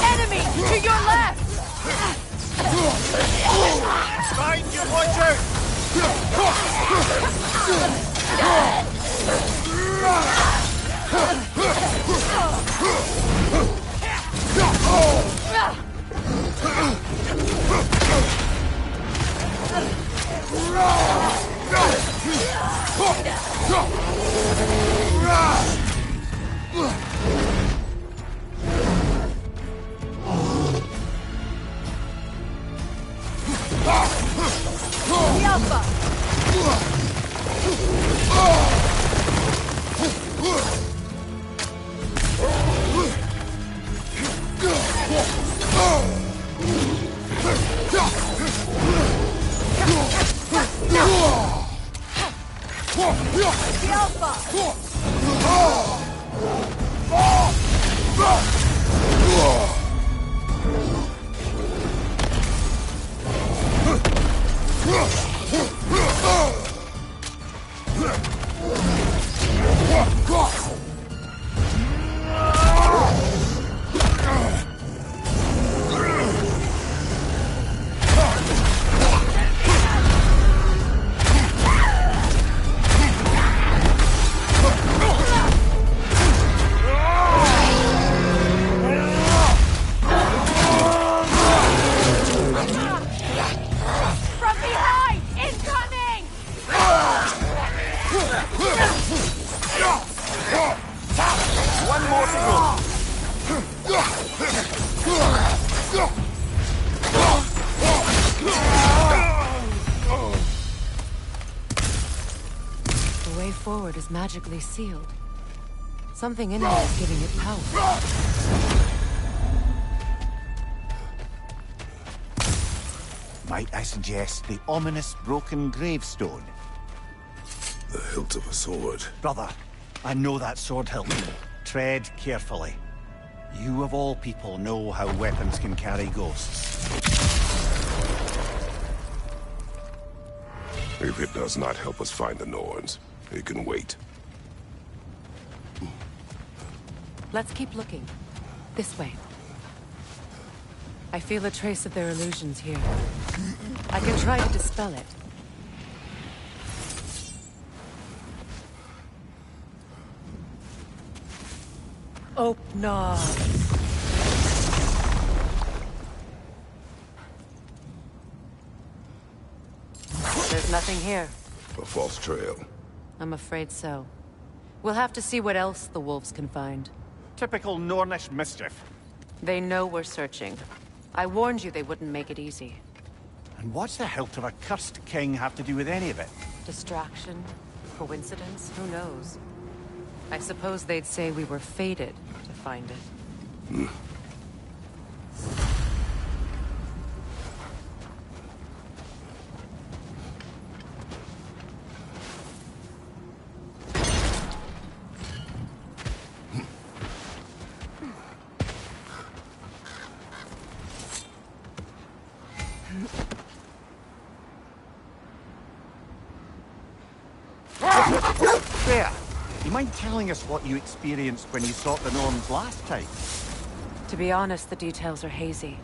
Enemy! To your left! Find you, watch out! The way forward is magically sealed. Something in it is giving it power. Might I suggest the ominous broken gravestone? The hilt of a sword. Brother, I know that sword hilt. Tread carefully. You of all people know how weapons can carry ghosts. If it does not help us find the Norns, it can wait. Let's keep looking. This way. I feel a trace of their illusions here. I can try to dispel it. Oh, no. There's nothing here. A false trail. I'm afraid so. We'll have to see what else the wolves can find. Typical Nornish mischief. They know we're searching. I warned you they wouldn't make it easy. And what's the hilt of a cursed king have to do with any of it? Distraction? Coincidence? Who knows? I suppose they'd say we were fated to find it. There! You mind telling us what you experienced when you sought the Norns last time? To be honest, the details are hazy.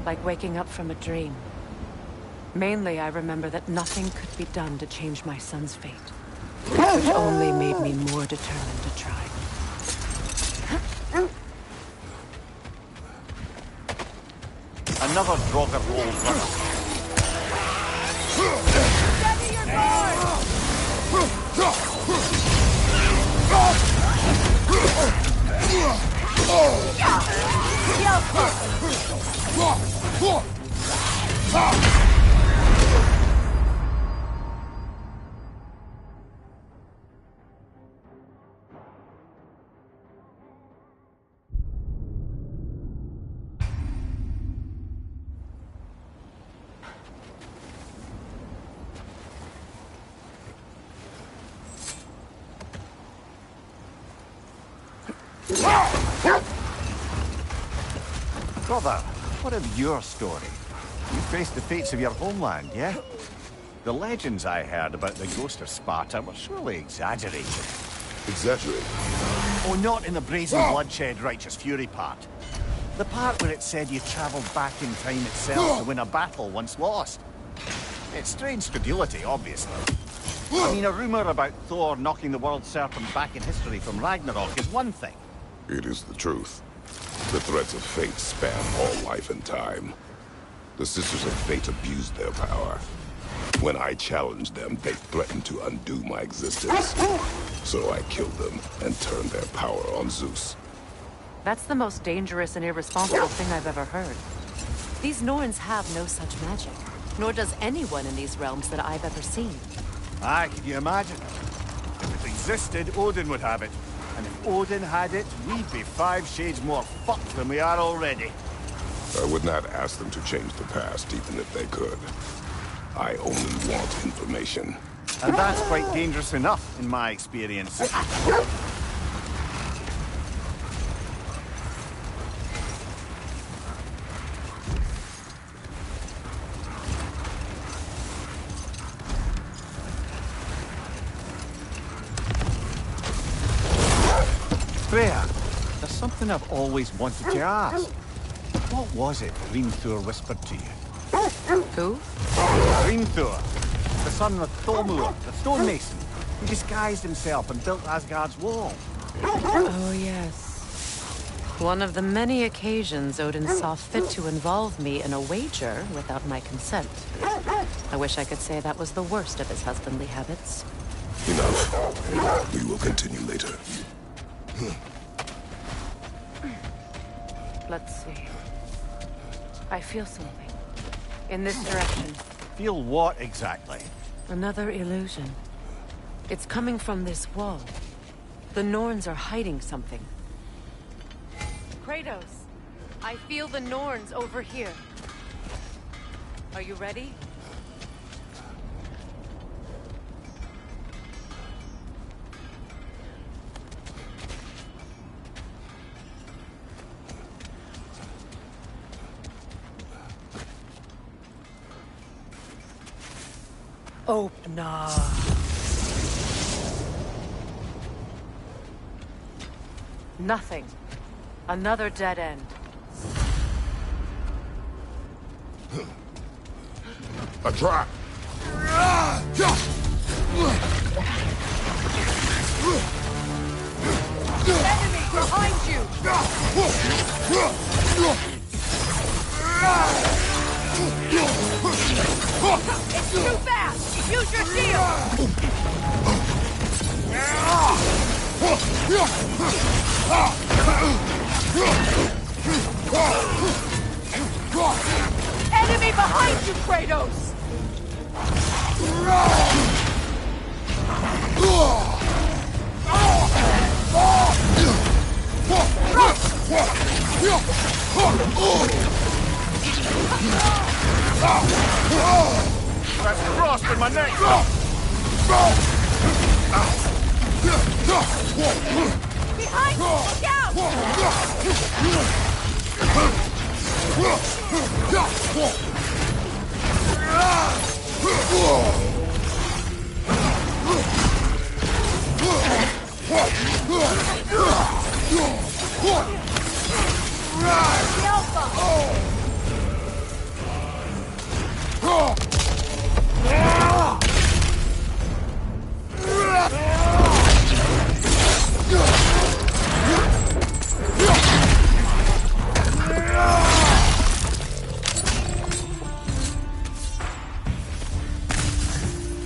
Like waking up from a dream. Mainly, I remember that nothing could be done to change my son's fate. Which only made me more determined to try. Another Draugr old runner. Steady your guard! Brother, what of your story? You faced the fates of your homeland, yeah? The legends I heard about the ghost of Sparta were surely exaggerated. Exaggerated? Oh, not in the brazen bloodshed righteous fury part. The part where it said you travelled back in time itself to win a battle once lost. It's strange credulity, obviously. I mean, a rumour about Thor knocking the world serpent back in history from Ragnarok is one thing. It is the truth. The threats of fate span all life and time. The Sisters of Fate abused their power. When I challenged them, they threatened to undo my existence. So I killed them and turned their power on Zeus. That's the most dangerous and irresponsible thing I've ever heard. These Norns have no such magic. Nor does anyone in these realms that I've ever seen. Aye, can you imagine? If it existed, Odin would have it. And if Odin had it, we'd be 5 shades more fucked than we are already. I would not ask them to change the past, even if they could. I only want information. And that's quite dangerous enough, in my experience. Freya, there's something I've always wanted to ask. What was it Hrimthur whispered to you? Who? Hrimthur, the son of Thormur, the stonemason, who disguised himself and built Asgard's wall. Oh, yes. One of the many occasions Odin saw fit to involve me in a wager without my consent. I wish I could say that was the worst of his husbandly habits. Enough. We will continue later. Let's see. I feel something. In this direction. Feel what exactly? Another illusion. It's coming from this wall. The Norns are hiding something. Kratos! I feel the Norns over here. Are you ready? Open up. Nothing. Another dead end. A trap! Enemy behind you! It's too fast! Use your shield! Enemy behind you, Kratos! That's frost in my neck! Behind you! Look out!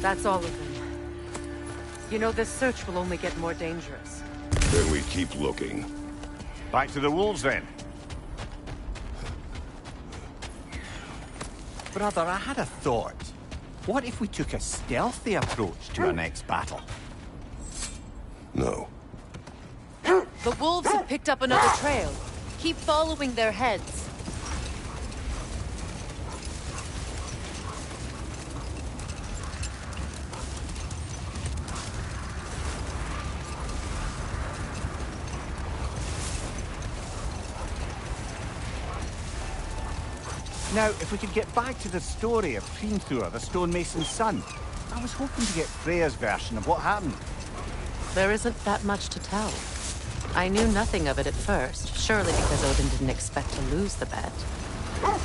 That's all of them. You know, this search will only get more dangerous. Then we keep looking. Back to the wolves, then. Brother, I had a thought. What if we took a stealthy approach to our next battle? No. The wolves have picked up another trail. Keep following their heads. Now, if we could get back to the story of Hrimthur, the stonemason's son. I was hoping to get Freya's version of what happened. There isn't that much to tell. I knew nothing of it at first, surely because Odin didn't expect to lose the bet.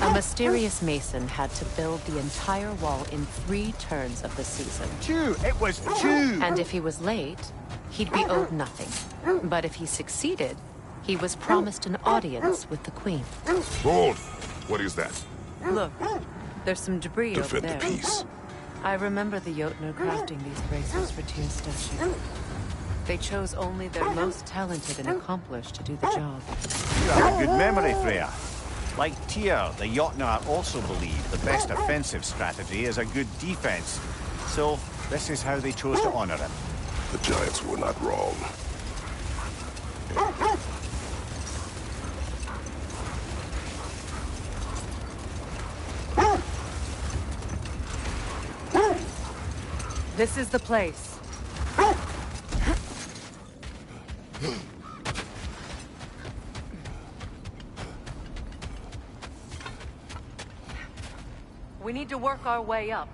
A mysterious mason had to build the entire wall in 3 turns of the season. 2! It was 2! And if he was late, he'd be owed nothing. But if he succeeded, he was promised an audience with the queen. Hold! What is that? Look, there's some debris over Defend there. the peace. I remember the Jotnar crafting these bracers for Tyr's statue. They chose only their most talented and accomplished to do the job. You have a good memory, Freya. Like Tyr, the Jotnar also believe the best offensive strategy is a good defense. So, this is how they chose to honor him. The Giants were not wrong. This is the place. We need to work our way up.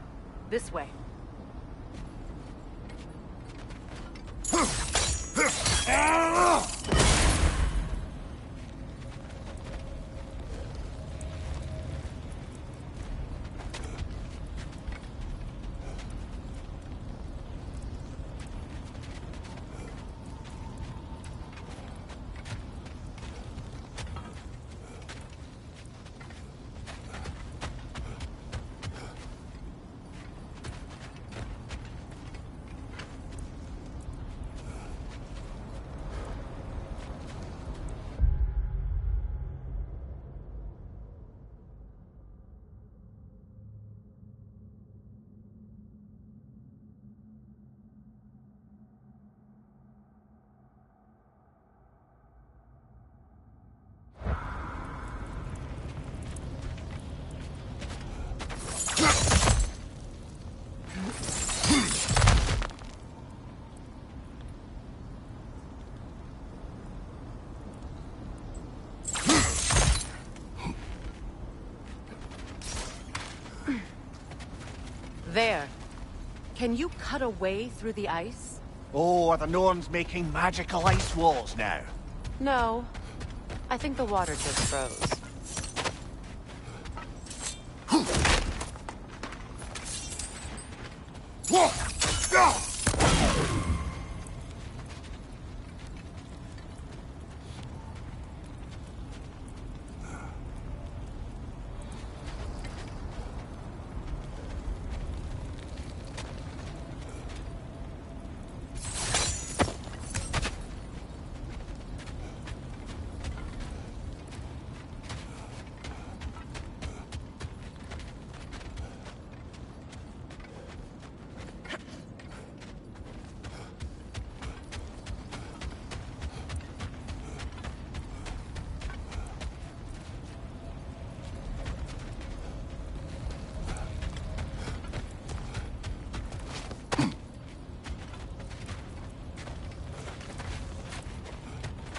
This way. There. Can you cut a way through the ice? Oh, are the Norns making magical ice walls now? No. I think the water just froze.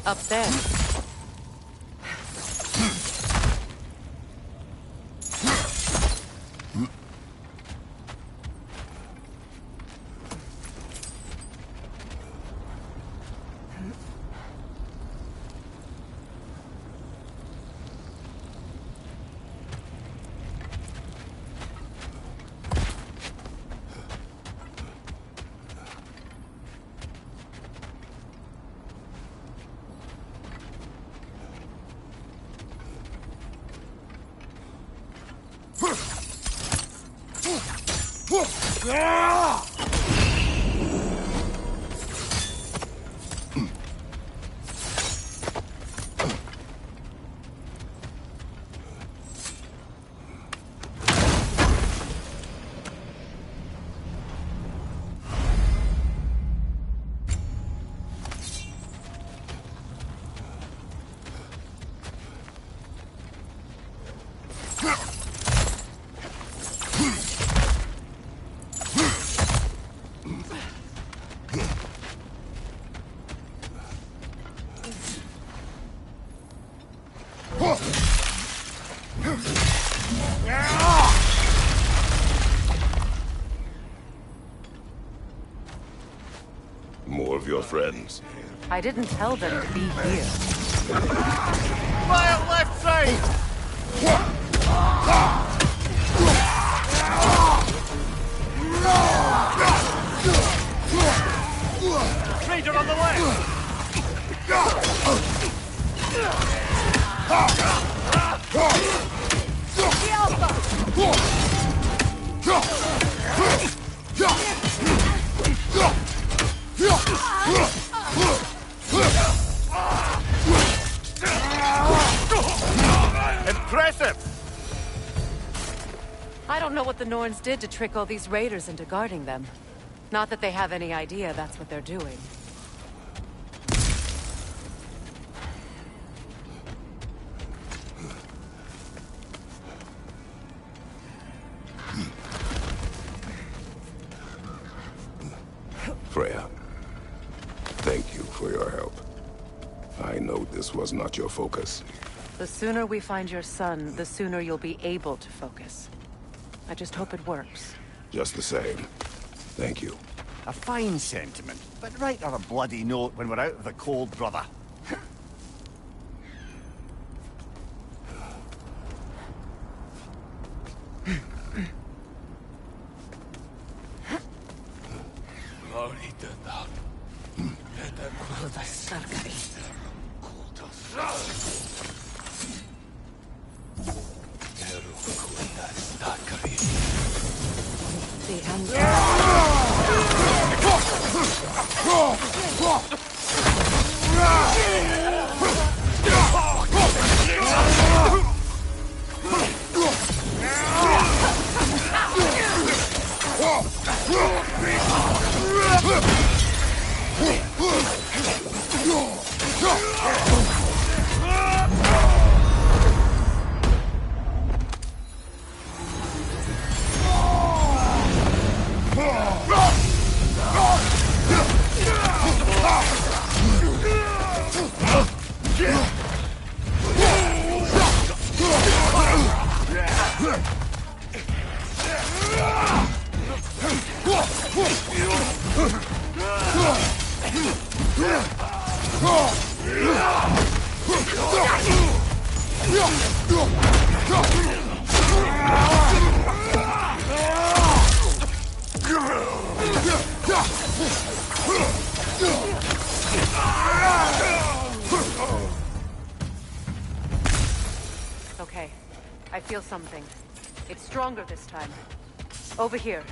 Up there. More of your friends. I didn't tell them to be here. Fire left side! Traitor on the left! Impressive! I don't know what the Norns did to trick all these raiders into guarding them. Not that they have any idea that's what they're doing. Freya, thank you for your help. I know this was not your focus. The sooner we find your son, the sooner you'll be able to focus. I just hope it works. Just the same. Thank you. A fine sentiment, but write on a bloody note when we're out of the cold, brother. Okay, I feel something. It's stronger this time. Over here.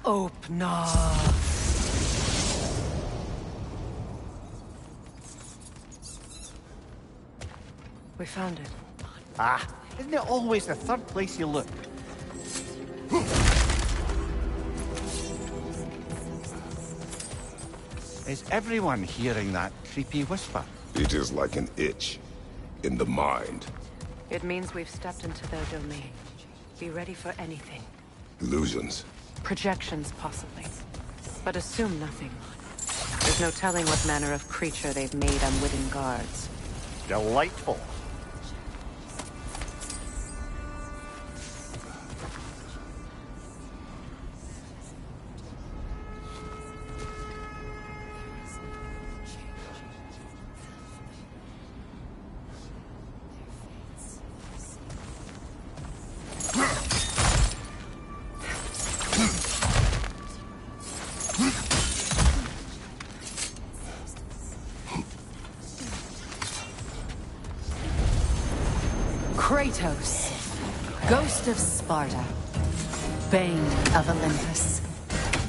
Open up. We found it. Ah, isn't it always the third place you look? Is everyone hearing that creepy whisper? It is like an itch in the mind. It means we've stepped into their domain. Be ready for anything. Illusions. Projections, possibly. But assume nothing. There's no telling what manner of creature they've made unwitting guards. Delightful. Kartos, Ghost of Sparta, Bane of Olympus,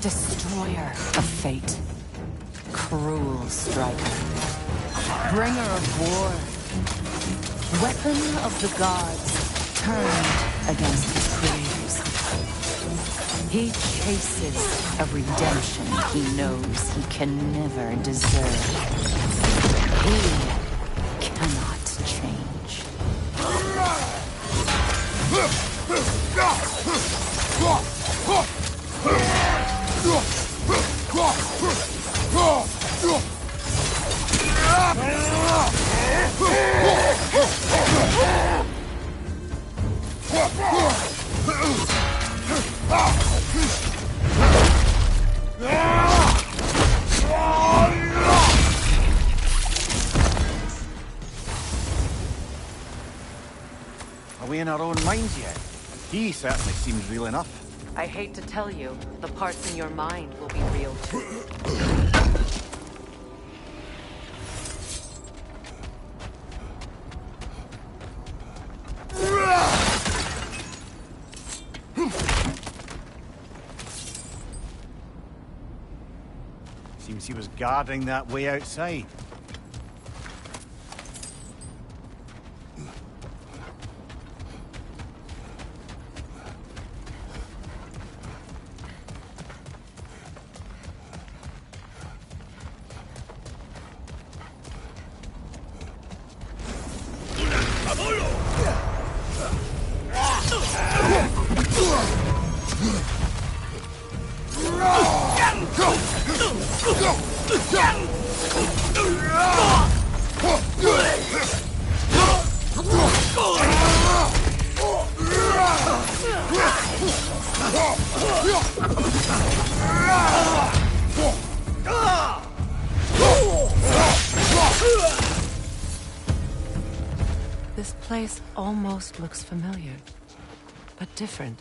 Destroyer of Fate, Cruel Striker, Bringer of War, Weapon of the Gods, turned against his creators. He chases a redemption he knows he can never deserve. He cannot change. Are we in our own minds yet? He certainly seems real enough. I hate to tell you, the parts in your mind will be real too. Seems he was guarding that way outside. This place almost looks familiar, but different.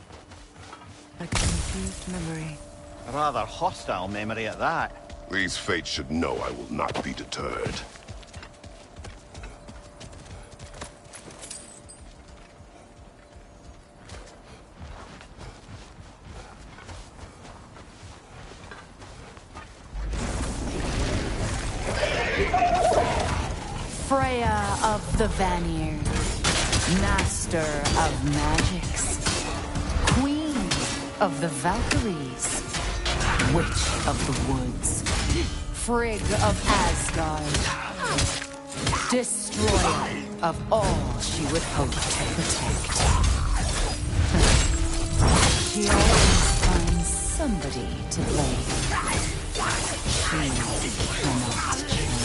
Like a confused memory. A rather hostile memory at that. These fates should know I will not be deterred. Freya of the Vanir, Master of Magics, Queen of the Valkyries, Witch of the Woods, Frigg of Asgard, Destroyer of all she would hope to protect. She always finds somebody to blame. She cannot change.